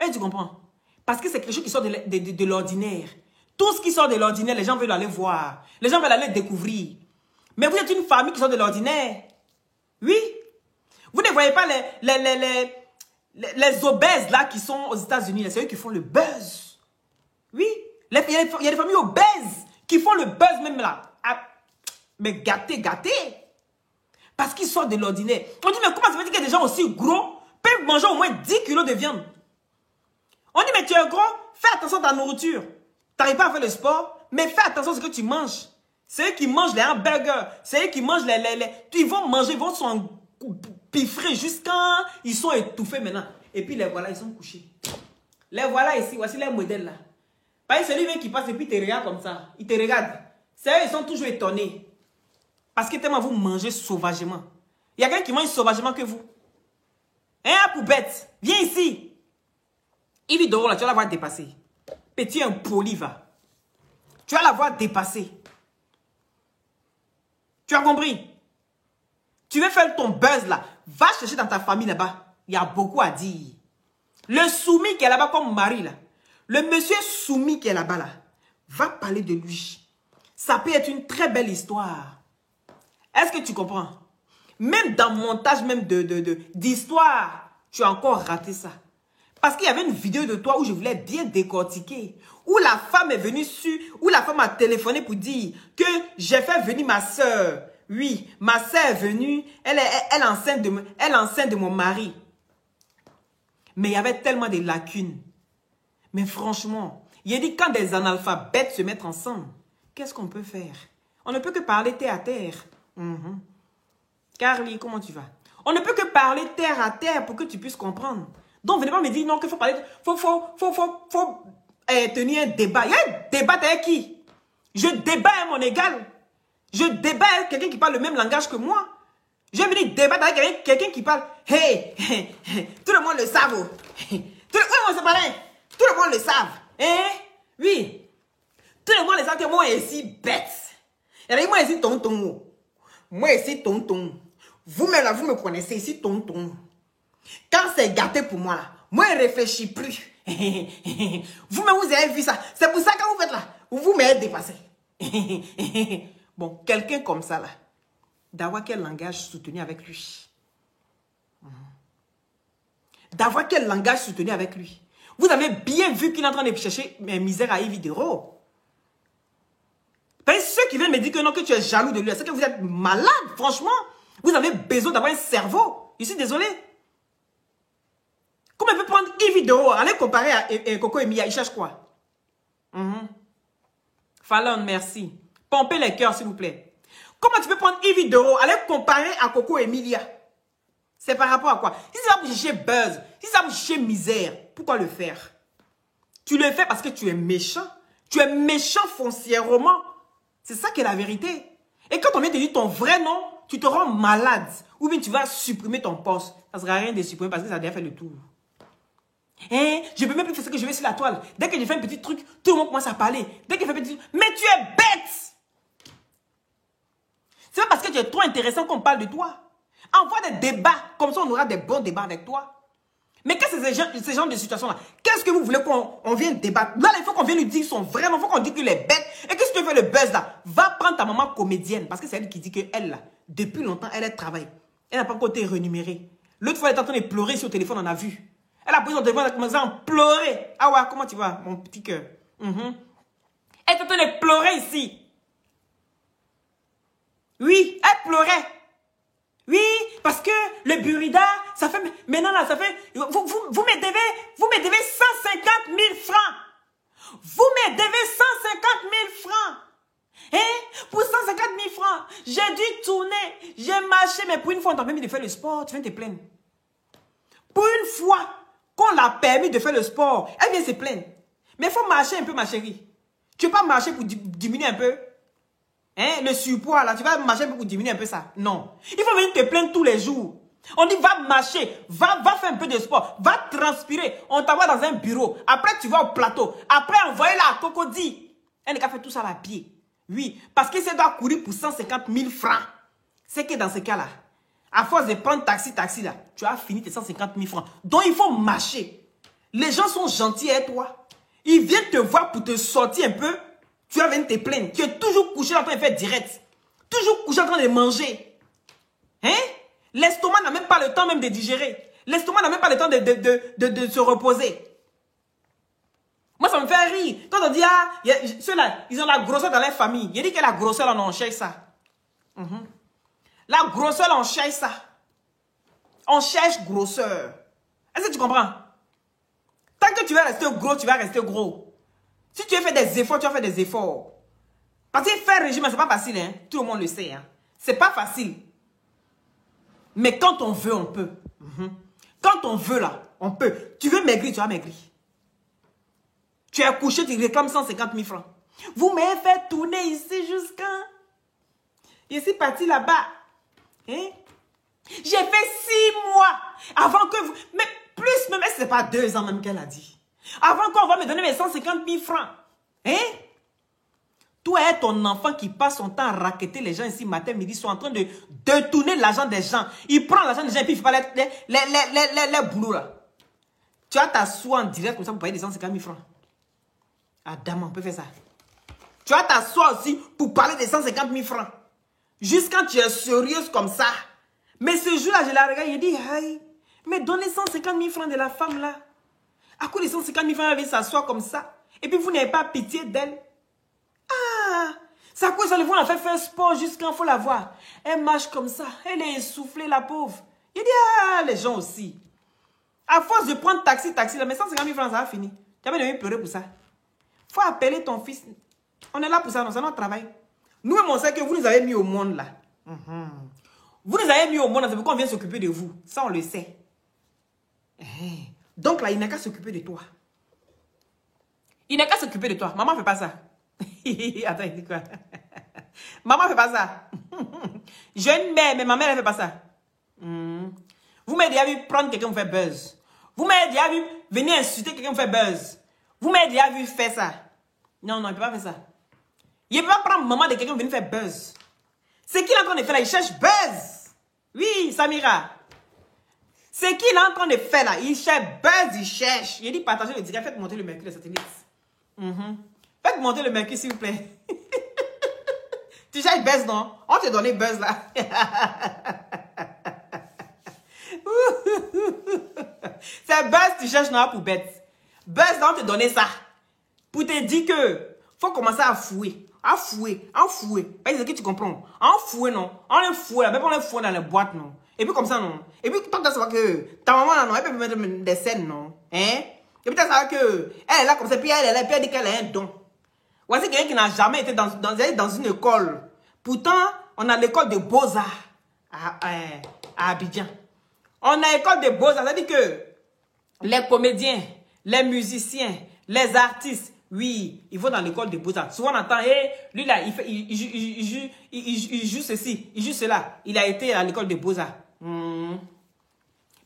Et tu comprends? Parce que c'est quelque chose qui sort de l'ordinaire. Tout ce qui sort de l'ordinaire, les gens veulent aller voir. Les gens veulent aller découvrir. Mais vous êtes une famille qui sort de l'ordinaire. Oui. Vous ne voyez pas les obèses là qui sont aux États-Unis. C'est eux qui font le buzz. Oui. Il y a des familles obèses qui font le buzz même là. Ah, mais gâtés. Parce qu'ils sortent de l'ordinaire. On dit, mais comment ça veut dire que des gens aussi gros peuvent manger au moins 10 kilos de viande? On dit, mais tu es gros, fais attention à ta nourriture. Tu n'arrives pas à faire le sport, mais fais attention à ce que tu manges. C'est eux qui mangent les hamburgers. C'est eux qui mangent ils vont manger, ils vont s'empiffrer jusqu'à... Ils sont étouffés maintenant. Et puis les voilà, ils sont couchés. Les voilà ici, voici les modèles là. Par exemple, celui qui passe et puis il te regarde comme ça. Il te regarde. C'est eux, ils sont toujours étonnés. Parce que tellement vous mangez sauvagement. Il y a quelqu'un qui mange sauvagement que vous. Hein, poubette, viens ici. Yves Doro, là, tu vas la voir dépasser. Petit impoli, va. Tu vas la voir dépasser. Tu as compris? Tu veux faire ton buzz, là. Va chercher dans ta famille, là-bas. Il y a beaucoup à dire. Le soumis qui est là-bas comme mari, là. Le monsieur soumis qui est là-bas, là. Va parler de lui. Ça peut être une très belle histoire. Est-ce que tu comprends? Même dans le montage même d'histoire, tu as encore raté ça. Parce qu'il y avait une vidéo de toi où je voulais bien décortiquer. Où la femme est venue où la femme a téléphoné pour dire que j'ai fait venir ma soeur. Oui, ma soeur est venue, elle est enceinte de mon mari. Mais il y avait tellement de lacunes. Mais franchement, il a dit quand des analphabètes se mettent ensemble, qu'est-ce qu'on peut faire? On ne peut que parler terre à terre. Carly, comment tu vas? On ne peut que parler terre à terre pour que tu puisses comprendre. Donc, venez pas me dire non, qu'il faut parler. Faut tenir un débat. Il y a un débat avec qui? Je débat à mon égal. Je débat avec quelqu'un qui parle le même langage que moi. Je vais venir débattre avec quelqu'un qui parle. Hey, tout le monde le savent. Tout le monde le savent. Hein? Oui. Tout le monde le savent que moi, je suis bête. Et moi, je suis tonton. Moi, je suis tonton. Vous-même, là, vous me connaissez ici, tonton. Quand c'est gâté pour moi, là, moi, je ne réfléchis plus. Vous-même, vous avez vu ça. C'est pour ça que vous faites là. Vous m'avez dépassé. Bon, quelqu'un comme ça, là, d'avoir quel langage soutenu avec lui. D'avoir quel langage soutenu avec lui. Vous avez bien vu qu'il est en train de chercher mes misères à Yves Doro. Ceux qui viennent me dire que non, que tu es jaloux de lui, c'est que vous êtes malade, franchement. Vous avez besoin d'avoir un cerveau. Je suis désolé. Comment il peut prendre Yves Doro, aller comparer à Coco et Mia, il cherche quoi? Fallon, merci. Pompez les cœurs, s'il vous plaît. Comment tu peux prendre Yves Doro, aller comparer à Coco et Emilia? C'est par rapport à quoi? Si ça va vous chercher buzz, si ça va vous chercher misère, pourquoi le faire? Tu le fais parce que tu es méchant. Tu es méchant foncièrement. C'est ça qui est la vérité. Et quand on vient te dire ton vrai nom, tu te rends malade. Ou bien tu vas supprimer ton poste. Ça ne sert à rien de supprimer parce que ça a déjà fait le tour. Hein? Je ne peux même plus faire ce que je veux sur la toile. Dès que je fais un petit truc, tout le monde commence à parler. Dès que je fais un petit truc, mais tu es bête! C'est pas parce que tu es trop intéressant qu'on parle de toi. Envoie des débats. Comme ça, on aura des bons débats avec toi. Mais qu'est-ce que c'est ce genre de situation-là? Qu'est-ce que vous voulez qu'on vienne débattre? Là, il faut qu'on vienne lui dire son vrai nom. Il faut qu'on dise qu'il est bête. Et qu'est-ce que tu fais le buzz là? Va prendre ta maman comédienne. Parce que c'est elle qui dit qu'elle, là, depuis longtemps, elle travaille. Elle n'a pas encore été rémunérée. L'autre fois, elle est en train de pleurer sur le téléphone, on a vu. Elle a pris son téléphone, elle a commencé à pleurer. Ah ouais, comment tu vas, mon petit cœur? Elle est en train de pleurer ici. Oui, elle pleurait. Oui, parce que le burida, ça fait... Maintenant, là, ça fait... Vous me devez 150 000 francs. Vous me devez 150 000 francs. Hein? Pour 150 000 francs, j'ai dû tourner, j'ai marché, mais pour une fois, on t'a permis de faire le sport, tu viens te plaindre. Pour une fois, qu'on l'a permis de faire le sport, elle vient se plaindre. Mais il faut marcher un peu, ma chérie. Tu ne veux pas marcher pour diminuer un peu? Hein, le surpoids, là, tu vas marcher un peu pour diminuer un peu ça? Non. Il faut venir te plaindre tous les jours. On dit, va marcher, va faire un peu de sport, va transpirer. On t'envoie dans un bureau. Après, tu vas au plateau. Après, envoie-la à Cocody. Elle n'a qu'à faire tout ça à pied. Oui, parce que ça doit courir pour 150 000 francs. C'est que dans ce cas-là, à force de prendre taxi là, tu as fini tes 150 000 francs. Donc, il faut marcher. Les gens sont gentils avec toi. Ils viennent te voir pour te sortir un peu. Tu vas venir te plaindre. Tu es toujours couché en train de faire direct. Toujours couché en train de manger. Hein? L'estomac n'a même pas le temps même de digérer. L'estomac n'a même pas le temps de se reposer. Moi, ça me fait rire. Quand on dit, ah, ceux-là, ils ont la grosseur dans leur famille. Il dit que la grosseur, là, on cherche ça. La grosseur, là, on cherche ça. On cherche grosseur. Est-ce que tu comprends? Tant que tu vas rester gros, tu vas rester gros. Si tu veux faire des efforts, tu vas faire des efforts. Parce que faire régime, c'est pas facile, hein. Tout le monde le sait, hein. C'est pas facile. Mais quand on veut, on peut. Quand on veut, là, on peut. Tu veux maigrir, tu vas maigrir. Tu es couché, tu réclames 150 000 francs. Vous m'avez fait tourner ici jusqu'à... Je suis parti là-bas. Hein? J'ai fait 6 mois avant que vous... Mais plus, même, ce n'est pas 2 ans même qu'elle a dit. Avant qu'on va me donner mes 150 000 francs. Hein? Toi et ton enfant qui passe son temps à raqueter les gens ici, matin, midi, sont en train de détourner l'argent des gens. Il prend l'argent des gens et puis il fait pas les boulots là. Tu vas t'asseoir en direct comme ça pour payer des 150 000 francs. Adam, on peut faire ça. Tu vas t'asseoir aussi pour parler des 150 000 francs. Juste quand tu es sérieuse comme ça. Mais ce jour-là, je la regarde, je dis, hey, mais donnez 150 000 francs de la femme là. À quoi les 150 000 francs, elle vient s'asseoir comme ça? Et puis vous n'avez pas pitié d'elle. Ah, c'est à quoi ça, on a fait faire sport jusqu'à il faut la voir. Elle marche comme ça, elle est essoufflée, la pauvre. Il dit, ah, les gens aussi. À force de prendre taxi, là, mais 150 000 francs, ça va finir. Tu vas venir pleurer pour ça. Faut appeler ton fils. On est là pour ça, c'est notre travail. Nous-mêmes, on sait que vous nous avez mis au monde là. Vous nous avez mis au monde, c'est pourquoi on vient s'occuper de vous. Ça, on le sait. Donc là, il n'a qu'à s'occuper de toi. Il n'a qu'à s'occuper de toi. Maman ne fait pas ça. Attends, il dit quoi? Maman ne fait pas ça. Jeune mère, mais ma mère ne fait pas ça. Vous m'avez déjà vu prendre quelqu'un pour faire buzz. Vous m'avez déjà vu venir insulter quelqu'un pour faire buzz. Vous m'avez déjà vu faire ça. Non, non, il ne peut pas faire ça. Il ne peut pas prendre maman de quelqu'un pour venir faire buzz. Ce qu'il est en train de faire là, il cherche buzz. Oui, Samira. Ce qu'il est en train de faire là, il cherche buzz, il cherche. Il dit partagez le direct, faites monter le mercure, le satellite. Faites monter le mercure, s'il vous plaît. Tu cherches buzz, non? On te donné buzz là. C'est buzz, tu cherches non pour bête. Buzz, on te donné ça. Pour te dire que faut commencer à fouer. À fouer, à fouer. Est-ce que tu comprends? En fouer, non. On les fouet, même on les fouet dans les boîtes, non. Et puis comme ça, non. Et puis toi, tu savoir que ta maman, là, non, elle peut mettre des scènes, non. Hein? Et puis tu savoir que elle est là comme ça, puis elle est là, puis elle dit qu'elle a un don. Voici quelqu'un qui n'a jamais été dans une école. Pourtant, on a l'école de Beaux-Arts à Abidjan. On a l'école de Beaux-Arts, ça veut dire que les comédiens, les musiciens, les artistes, oui, ils vont dans l'école de Beaux-Arts. Souvent, on entend, hey, lui là, il joue ceci, il joue cela. Il a été à l'école de Beaux-Arts.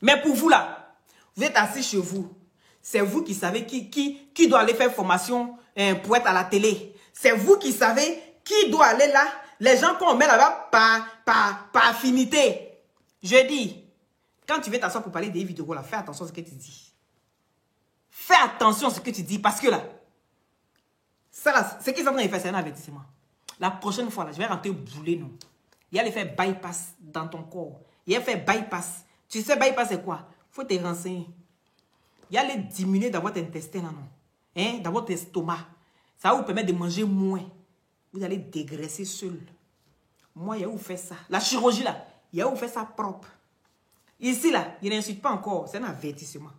Mais pour vous là, vous êtes assis chez vous. C'est vous qui savez qui doit aller faire formation pour être à la télé. C'est vous qui savez qui doit aller là. Les gens qu'on met là-bas par affinité. Je dis, quand tu veux t'asseoir pour parler des vidéos là, fais attention à ce que tu dis. Fais attention à ce que tu dis parce que là, ça là, ce qu'ils sont en train de faire, c'est un avertissement. La prochaine fois là, je vais rentrer bouler non. Il y a les faire bypass dans ton corps. Il y a fait bypass. Tu sais bypass c'est quoi? Faut te renseigner. Il y a les diminuer dans votre intestin là non. Hein? Dans votre estomac. Ça va vous permettre de manger moins. Vous allez dégraisser seul. Moi, il y a où faire ça. La chirurgie là, il y a où faire ça propre. Ici là, il n'insulte pas encore. C'est un avertissement.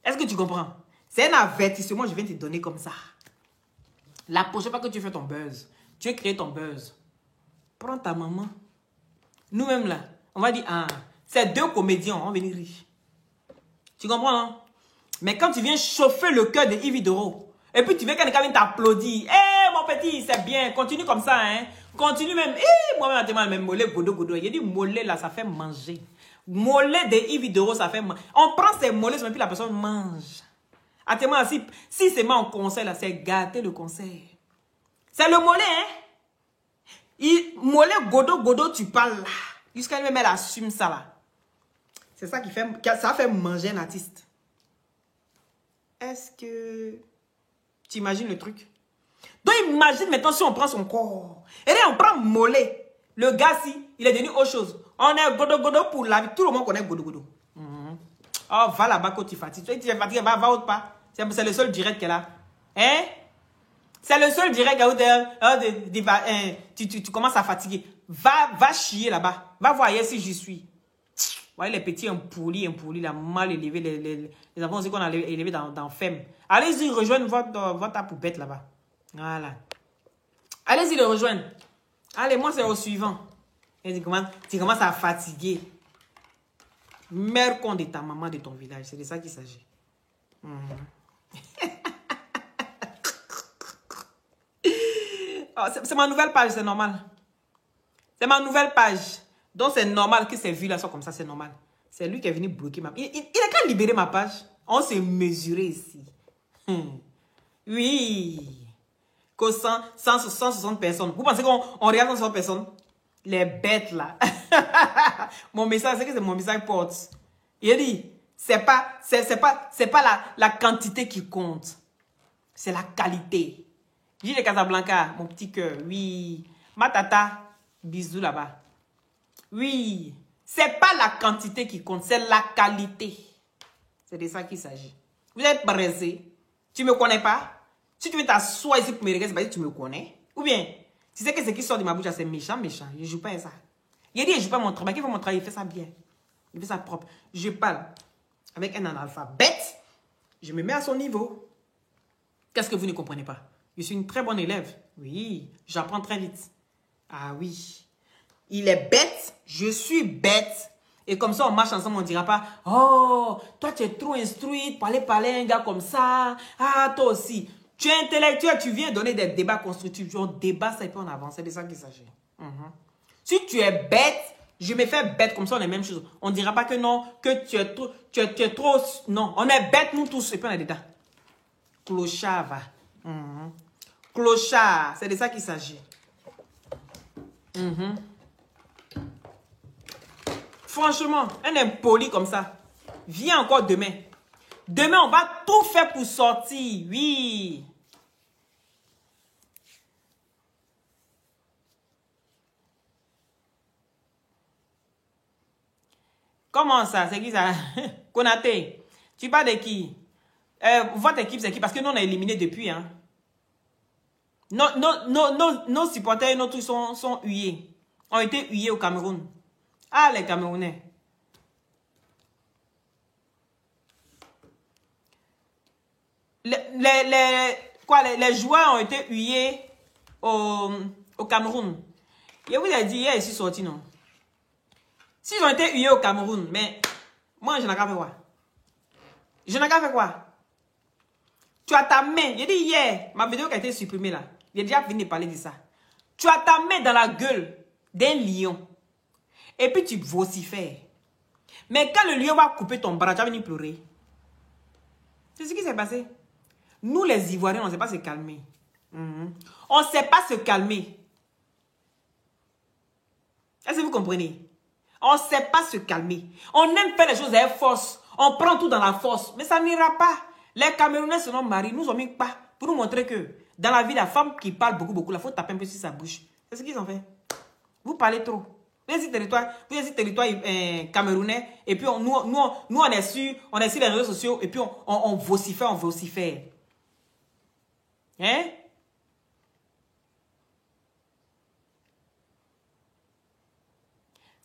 Est-ce que tu comprends? C'est un avertissement, je viens te donner comme ça. La prochaine fois que tu fais ton buzz, tu veux créer ton buzz, prends ta maman. Nous-mêmes là, on va dire, ah, c'est 2 comédiens, on va venir riches. Tu comprends, non? Mais quand tu viens chauffer le cœur de Yves Doro, et puis tu veux qu'un vienne t'applaudir. Eh, mon petit, c'est bien. Continue comme ça, hein. Continue même. Eh, moi-même, je même mollet, godo. Il dit mollet, là, ça fait manger. Mollet de Yves Doro, ça fait manger. On prend ces mollets, et puis la personne mange. Attends-moi, si c'est moi en concert, là, c'est gâter le concert. C'est le mollet, hein. Mollet, godo, tu parles là. Jusqu'à lui-même, elle assume ça, là. C'est ça qui fait, ça fait manger un artiste. Est-ce que tu imagines le truc? Donc imagine maintenant si on prend son corps. Et là on prend mollet. Le gars si, il est devenu autre chose. On est godo pour la vie. Tout le monde connaît godo. Oh, va là-bas quand tu fatigues. Tu es fatigué, va autre part. C'est le seul direct qu'elle a. Hein? C'est le seul direct où tu commences à fatiguer. Va chier là-bas. Va voir hier si j'y suis. Voyez les petits impoulis, là, mal élevés, les enfants aussi qu'on a élevés dans FEM. Allez-y, rejoindre votre poupette là-bas. Voilà. Allez-y, le rejoindre. Allez, moi, c'est au suivant. Et tu commences à fatiguer. Mère con de ta maman de ton village. C'est de ça qu'il s'agit. Oh, c'est ma nouvelle page, c'est normal. C'est ma nouvelle page. Donc, c'est normal que ces vues-là soient comme ça, c'est normal. C'est lui qui est venu bloquer ma page. Il a qu'à libérer ma page. On s'est mesuré ici. Oui. Que 160 personnes. Vous pensez qu'on regarde 160 personnes? Les bêtes, là. Mon message, c'est que c'est mon message porte. Il a dit, c'est pas la quantité qui compte. C'est la qualité. Gilles de Casablanca, mon petit cœur. Oui. Ma tata, bisous là-bas. Oui, c'est pas la quantité qui compte, c'est la qualité. C'est de ça qu'il s'agit. Vous êtes pressé. Tu ne me connais pas? Si tu veux t'asseoir ici pour me regarder, c'est parce que tu me connais. Ou bien, tu sais que ce qui sort de ma bouche, c'est méchant. Je ne joue pas à ça. Il a dit, je ne joue pas mon travail. Qu'il faut mon travail, il fait ça bien. Il fait ça propre. Je parle avec un analphabète. Je me mets à son niveau. Qu'est-ce que vous ne comprenez pas? Je suis une très bonne élève. Oui, j'apprends très vite. Ah oui. Il est bête, je suis bête. Et comme ça, on marche ensemble, on ne dira pas, oh, toi, tu es trop instruite pour aller parler à un gars comme ça. Ah, toi aussi. Tu es intellectuel, tu viens donner des débats constructifs. On débat ça et puis on avance. C'est de ça qu'il s'agit. Si tu es bête, je me fais bête, comme ça, on est la même chose. On ne dira pas que non, que tu es trop... Non, on est bête, nous tous, et puis on est dedans. Clochard, va. Clochard, c'est de ça qu'il s'agit. Franchement, un impoli comme ça, viens encore demain. Demain, on va tout faire pour sortir. Oui. Comment ça? C'est qui ça? Konaté. Tu parles de qui? Votre équipe, c'est qui? Parce que nous, on a éliminé depuis. Hein? Nos supporters et nos trucs sont hués. Ont été hués au Cameroun. Ah, les Camerounais. Les joueurs ont été hués au Cameroun. Je vous ai dit, hier, ici sorti, non? S'ils ont été hués au Cameroun, mais moi, je n'ai qu'à faire quoi? Je n'ai qu'à faire quoi? Tu as ta main. J'ai dit hier, ma vidéo qui a été supprimée là. J'ai déjà fini de parler de ça. Tu as ta main dans la gueule d'un lion. Et puis tu vocifères. Mais quand le lion va couper ton bras, tu vas venir pleurer. C'est ce qui s'est passé. Nous les Ivoiriens, on ne sait pas se calmer. On ne sait pas se calmer. Est-ce que vous comprenez? On ne sait pas se calmer. On aime faire les choses avec force. On prend tout dans la force. Mais ça n'ira pas. Les Camerounais se marient. Nous ont mis pas. Pour nous montrer que dans la vie, la femme qui parle beaucoup, il faut taper un peu sur sa bouche. C'est ce qu'ils ont fait. Vous parlez trop. Vous êtes territoire camerounais. Et puis nous on est sur les réseaux sociaux. Et puis on vocifère, Hein?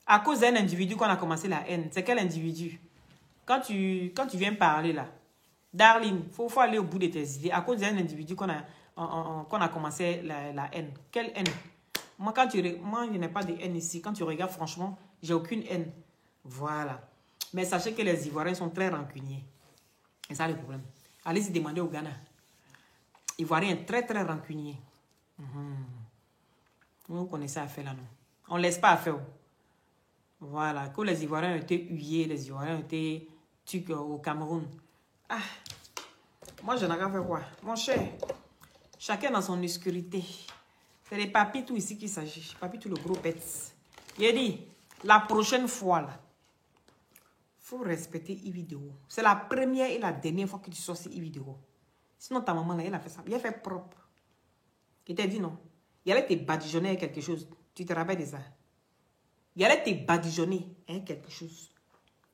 À cause d'un individu qu'on a commencé la haine. C'est quel individu? Quand tu viens parler là, Darling, il faut aller au bout de tes idées. À cause d'un individu qu'on a commencé la haine. Quelle haine? Moi, je n'ai pas de haine ici. Quand tu regardes, franchement, j'ai aucune haine. Voilà. Mais sachez que les Ivoiriens sont très rancuniers. C'est ça le problème. Allez-y demander au Ghana. Ivoirien très très rancunier. Vous connaissez à faire là, non? On ne laisse pas à faire. Voilà. Que les Ivoiriens ont été huyés, les Ivoiriens ont été tués au Cameroun. Ah, moi je n'ai qu'à faire quoi? Mon cher, chacun dans son obscurité. C'est les papis tout ici qu'il s'agit. Papis tout le gros pets. Il a dit, la prochaine fois là, faut respecter e-vidéo. C'est la première et la dernière fois que tu sors sur e-vidéo. Sinon ta maman là, elle a fait ça. Elle a fait propre. Il t'a dit non. Il allait te badigeonner avec quelque chose. Tu te rappelles de ça? Il allait te badigeonner avec quelque chose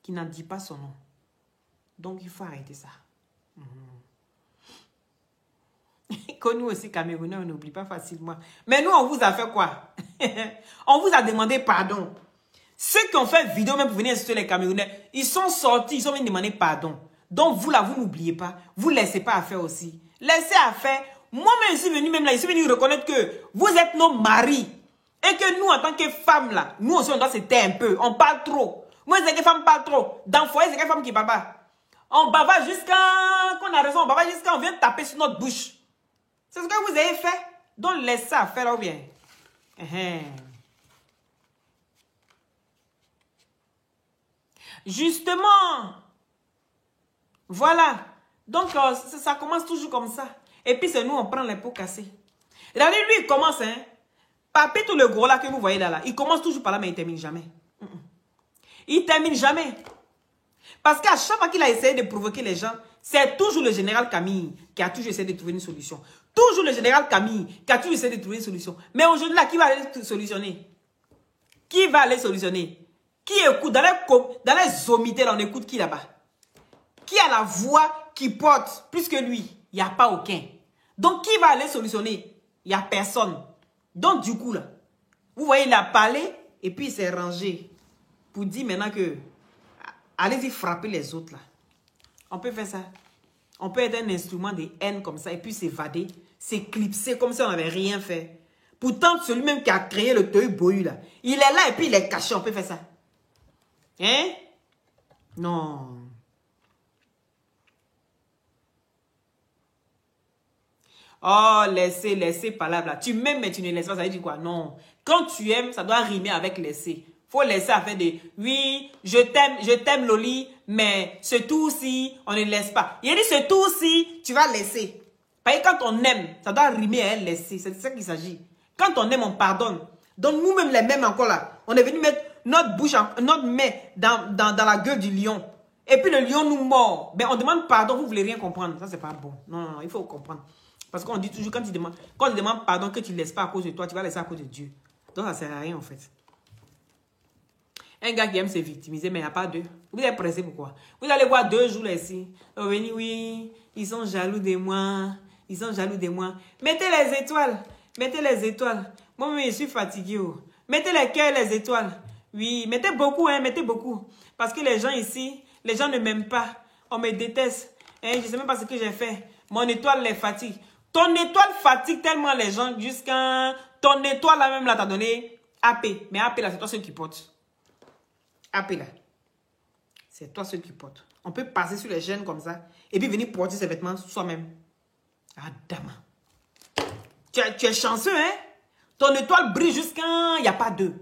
qui n'en dit pas son nom. Donc il faut arrêter ça. Comme nous aussi, Camerounais, on n'oublie pas facilement. Mais nous, on vous a fait quoi? On vous a demandé pardon. Ceux qui ont fait vidéo même pour venir insulter les Camerounais, ils sont sortis, ils ont même demandé pardon. Donc vous là, vous n'oubliez pas. Vous ne laissez pas à faire aussi. Laissez à faire. Moi-même, je suis venu même là, je suis venu reconnaître que vous êtes nos maris. Et que nous, en tant que femmes là, nous aussi, on doit se taire un peu. On parle trop. Moi, c'est que femmes parlent trop. Dans le foyer, c'est que femmes qui parlent. On bava jusqu'à... Qu'on a raison, on bava jusqu'à... On vient taper sur notre bouche. C'est ce que vous avez fait. Donc, laissez ça faire là ou bien. Justement. Voilà. Donc, ça commence toujours comme ça. Et puis, c'est nous, on prend les pots cassés. Regardez, lui, il commence, hein. Papé, tout le gros là que vous voyez là, il commence toujours par là, mais il ne termine jamais. Il ne termine jamais. Parce qu'à chaque fois qu'il a essayé de provoquer les gens, c'est toujours le général Camille qui a toujours essayé de trouver une solution. Toujours le général Camille qui a toujours essayé de trouver une solution. Mais aujourd'hui, là, qui va aller solutionner? Qui va aller solutionner? Qui écoute? Dans les sommités, là, on écoute qui là-bas? Qui a la voix qui porte plus que lui? Il n'y a pas aucun. Donc, qui va aller solutionner? Il n'y a personne. Donc, du coup, là, vous voyez, il a parlé et puis il s'est rangé pour dire maintenant que allez-y frapper les autres, là. On peut faire ça. On peut être un instrument de haine comme ça et puis s'évader, s'éclipser comme si on n'avait rien fait. Pourtant, celui-même qui a créé le Tohu Bohu, là, il est là et puis il est caché. On peut faire ça. Hein? Non. Oh, laissez par là. Tu m'aimes, mais tu ne laisses pas. Ça veut dire quoi? Non. Quand tu aimes, ça doit rimer avec laisser. Faut laisser à faire des... Oui, je t'aime, Loli, mais ce tout-ci, on ne laisse pas. Il a dit ce tout-ci, tu vas laisser. Parce que quand on aime, ça doit rimer à laisser. C'est de ça qu'il s'agit. Quand on aime, on pardonne. Donc nous-mêmes, les mêmes encore là, on est venu mettre notre bouche, notre main dans la gueule du lion. Et puis le lion nous mord. Ben, on demande pardon, vous voulez rien comprendre. Ça, c'est pas bon. Non, il faut comprendre. Parce qu'on dit toujours, quand tu demandes pardon, que tu ne laisses pas à cause de toi, tu vas laisser à cause de Dieu. Donc ça ne sert à rien en fait. Un gars qui aime se victimiser, mais il n'y a pas deux. Vous êtes pressé pourquoi? Vous allez voir 2 jours là ici. Oui, ils sont jaloux de moi. Ils sont jaloux de moi. Mettez les étoiles. Mettez les étoiles. Moi-même, je suis fatigué. Oh. Mettez les cœurs, les étoiles. Oui, mettez beaucoup, hein, mettez beaucoup. Parce que les gens ici, les gens ne m'aiment pas. On me déteste. Hein, je ne sais même pas ce que j'ai fait. Mon étoile les fatigue. Ton étoile fatigue tellement les gens jusqu'à... Ton étoile là même là t'a donné AP. Mais AP là, c'est toi seul qui porte. AP là. C'est toi seul qui porte. On peut passer sur les gènes comme ça et puis venir porter ses vêtements soi-même. Ah, dama. Tu es chanceux, hein? Ton étoile brille jusqu'à... Il n'y a pas deux.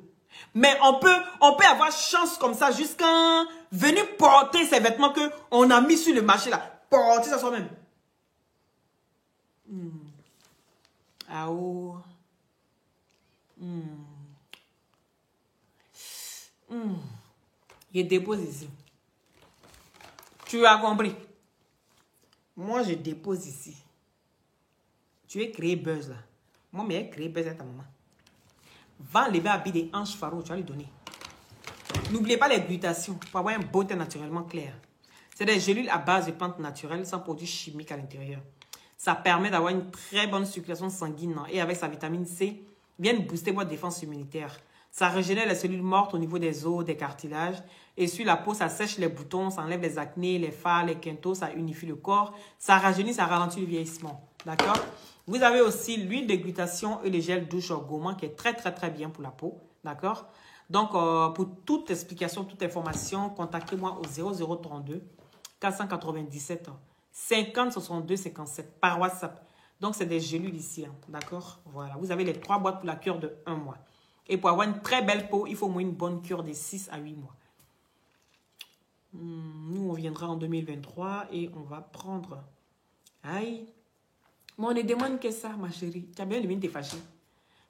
Mais on peut avoir chance comme ça jusqu'à venir porter ces vêtements qu'on a mis sur le marché là. Porter ça soi-même. Ah oh. Je dépose ici. Tu as compris? Moi, je dépose ici. Tu veux créer buzz là. Moi, mais créer buzz à ta maman. Va enlever un des hanches pharo, tu vas lui donner. N'oubliez pas les glutations pour avoir un beau teint naturellement clair. C'est des gélules à base de plantes naturelles sans produits chimiques à l'intérieur. Ça permet d'avoir une très bonne circulation sanguine et avec sa vitamine C, vient booster votre défense immunitaire. Ça régénère les cellules mortes au niveau des os, des cartilages. Et sur la peau, ça sèche les boutons, ça enlève les acnés, les fards, les quintos, ça unifie le corps. Ça rajeunit, ça ralentit le vieillissement. D'accord? Vous avez aussi l'huile de glutation et le gel douche gourmand qui est très, très, très bien pour la peau. D'accord? Donc, pour toute explication, toute information, contactez-moi au 0032 497 50 62 57 par WhatsApp. Donc, c'est des gélules ici, hein, d'accord? Voilà, vous avez les 3 boîtes pour la cure de 1 mois. Et pour avoir une très belle peau, il faut au moins une bonne cure de 6 à 8 mois. Nous, on viendra en 2023 et on va prendre... Aïe! Mais on ne demande que ça, ma chérie. Tu as bien de te fâcher.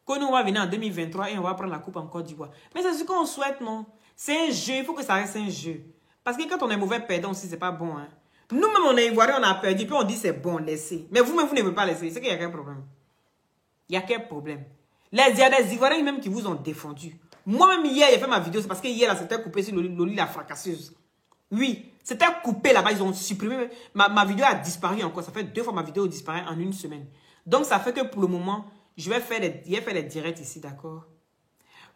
Quand nous, on va venir en 2023 et on va prendre la coupe en Côte d'Ivoire. Mais c'est ce qu'on souhaite, non? C'est un jeu, il faut que ça reste un jeu. Parce que quand on est mauvais perdant aussi, c'est pas bon, hein. Nous-mêmes, on est Ivoiriens, on a perdu, puis on dit c'est bon, laissez. Mais vous-même, vous ne pouvez pas laisser. C'est qu'il y a quel problème? Il y a quel problème? Il y a des Ivoiriens même qui vous ont défendu. Moi-même, hier, j'ai fait ma vidéo, c'est parce que hier, là, c'était coupé sur Loli la fracasseuse. Oui, c'était coupé là-bas, ils ont supprimé. Ma vidéo a disparu encore. Ça fait 2 fois ma vidéo disparaît en une semaine. Donc, ça fait que pour le moment, je vais faire les directs ici, d'accord?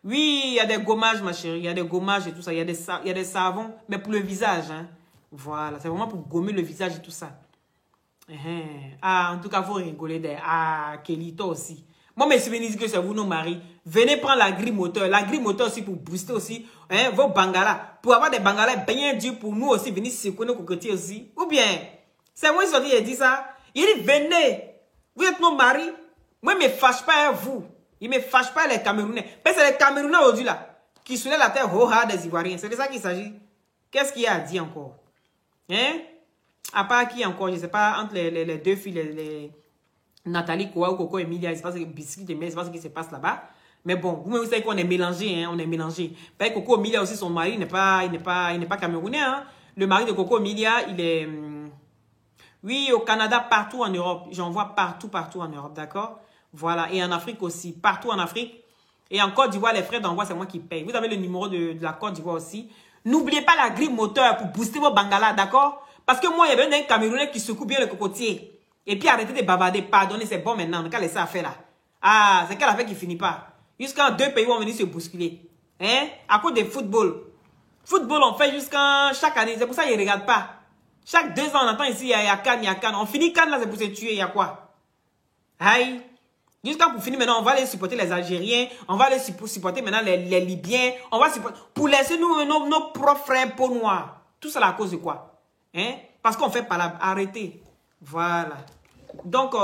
Oui, il y a des gommages, ma chérie. Il y a des gommages et tout ça. Il y a des savons, mais pour le visage, hein. Voilà, c'est vraiment pour gommer le visage et tout ça. Ah, en tout cas, il faut rigoler. Ah, Kelly, toi aussi. Moi, mes souvenirs que c'est vous, nos maris. Venez prendre la grille moteur. La grille moteur aussi pour booster aussi hein, vos bangalas. Pour avoir des bangalas bien durs pour nous aussi. Venir secouer nos cocotiers aussi. Ou bien, c'est moi qui ai dit ça. Il dit, venez. Vous êtes nos maris. Moi, il ne me fâche pas vous. Il ne me fâche pas les Camerounais. Mais c'est les Camerounais aujourd'hui là. Qui soulèvent la terre roha des Ivoiriens. C'est de ça qu'il s'agit. Qu'est-ce qu'il y a à dire encore? Hein? À part qui encore, je ne sais pas, entre les deux filles, les Nathalie Koa ou Coco Emilia, je ne sais pas ce qui biscuit de miel, je ne sais pas ce qui se passe là-bas. Mais bon, vous savez qu'on est mélangés, hein, on est mélangés. Parce que Coco Emilia aussi, son mari, il n'est pas camerounais. Hein. Le mari de Coco Emilia, il est... oui, au Canada, partout en Europe. J'en vois partout en Europe, d'accord? Voilà, et en Afrique aussi, partout en Afrique. Et en Côte d'Ivoire, les frais d'envoi, c'est moi qui paye. Vous avez le numéro de la Côte d'Ivoire aussi. N'oubliez pas la grille moteur pour booster vos bangalas, d'accord? Parce que moi, il y avait un Camerounais qui secoue bien le cocotier. Et puis arrêtez de bavarder. Pardonnez, c'est bon maintenant. On a laissé faire là. Ah, c'est quelle affaire qui finit pas. Jusqu'à 2 pays vont venir se bousculer. Hein? À cause de football. Football, on fait jusqu'à chaque année. C'est pour ça qu'ils ne regardent pas. Chaque 2 ans, on entend ici, il y a Cannes, il y a Cannes. On finit Cannes là, c'est pour se tuer. Il y a quoi? Aïe. Jusqu'à pour finir maintenant, on va aller supporter les Algériens. On va aller supporter maintenant les Libyens. On va supporter... Pour laisser nos propres frères peau noire. Tout ça à cause de quoi? Hein? Parce qu'on fait pas la... Arrêtez. Voilà. Donc,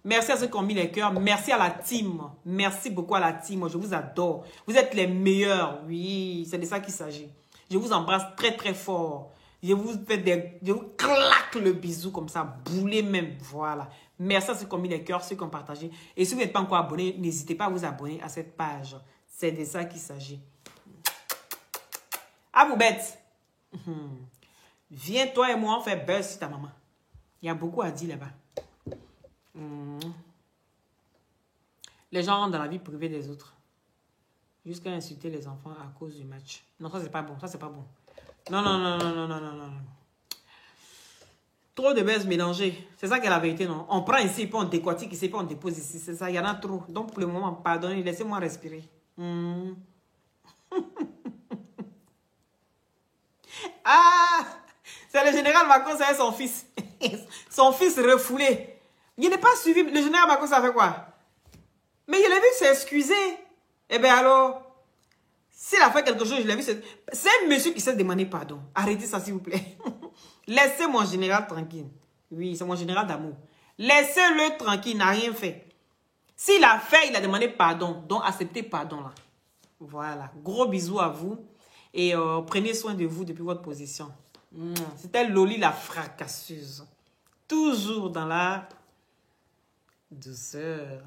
merci à ceux qui ont mis les cœurs. Merci à la team. Merci beaucoup à la team. Je vous adore. Vous êtes les meilleurs. Oui, c'est de ça qu'il s'agit. Je vous embrasse très, très fort. Je vous claque le bisou comme ça. Boulez même. Voilà. Merci à ceux qui ont mis les cœurs, ceux qui ont partagé. Et si vous n'êtes pas encore abonné, n'hésitez pas à vous abonner à cette page. C'est de ça qu'il s'agit. À vous bête. Viens, toi et moi, on fait buzz sur ta maman. Il y a beaucoup à dire là-bas. Les gens rentrent dans la vie privée des autres. Jusqu'à insulter les enfants à cause du match. Non, ça c'est pas bon. Ça c'est pas bon. Non, non, non, non, non, non, non, non. Trop de buzz mélangés. C'est ça qui est la vérité, non? On prend ici, puis on décortique ici, puis on dépose ici. C'est ça, il y en a trop. Donc pour le moment, pardonnez, laissez-moi respirer. Ah! C'est le général Macron, c'est son fils. Son fils refoulé. Il n'est pas suivi. Le général Macron, ça fait quoi? Mais je l'ai vu s'excuser. Eh bien alors, s'il a fait quelque chose, je l'ai vu. C'est un monsieur qui s'est demandé pardon. Arrêtez ça, s'il vous plaît. Laissez mon général tranquille. Oui, c'est mon général d'amour. Laissez-le tranquille, il n'a rien fait. S'il a fait, il a demandé pardon. Donc, acceptez pardon là. Voilà. Gros bisous à vous. Et prenez soin de vous depuis votre position. C'était Loli la fracasseuse. Toujours dans la douceur.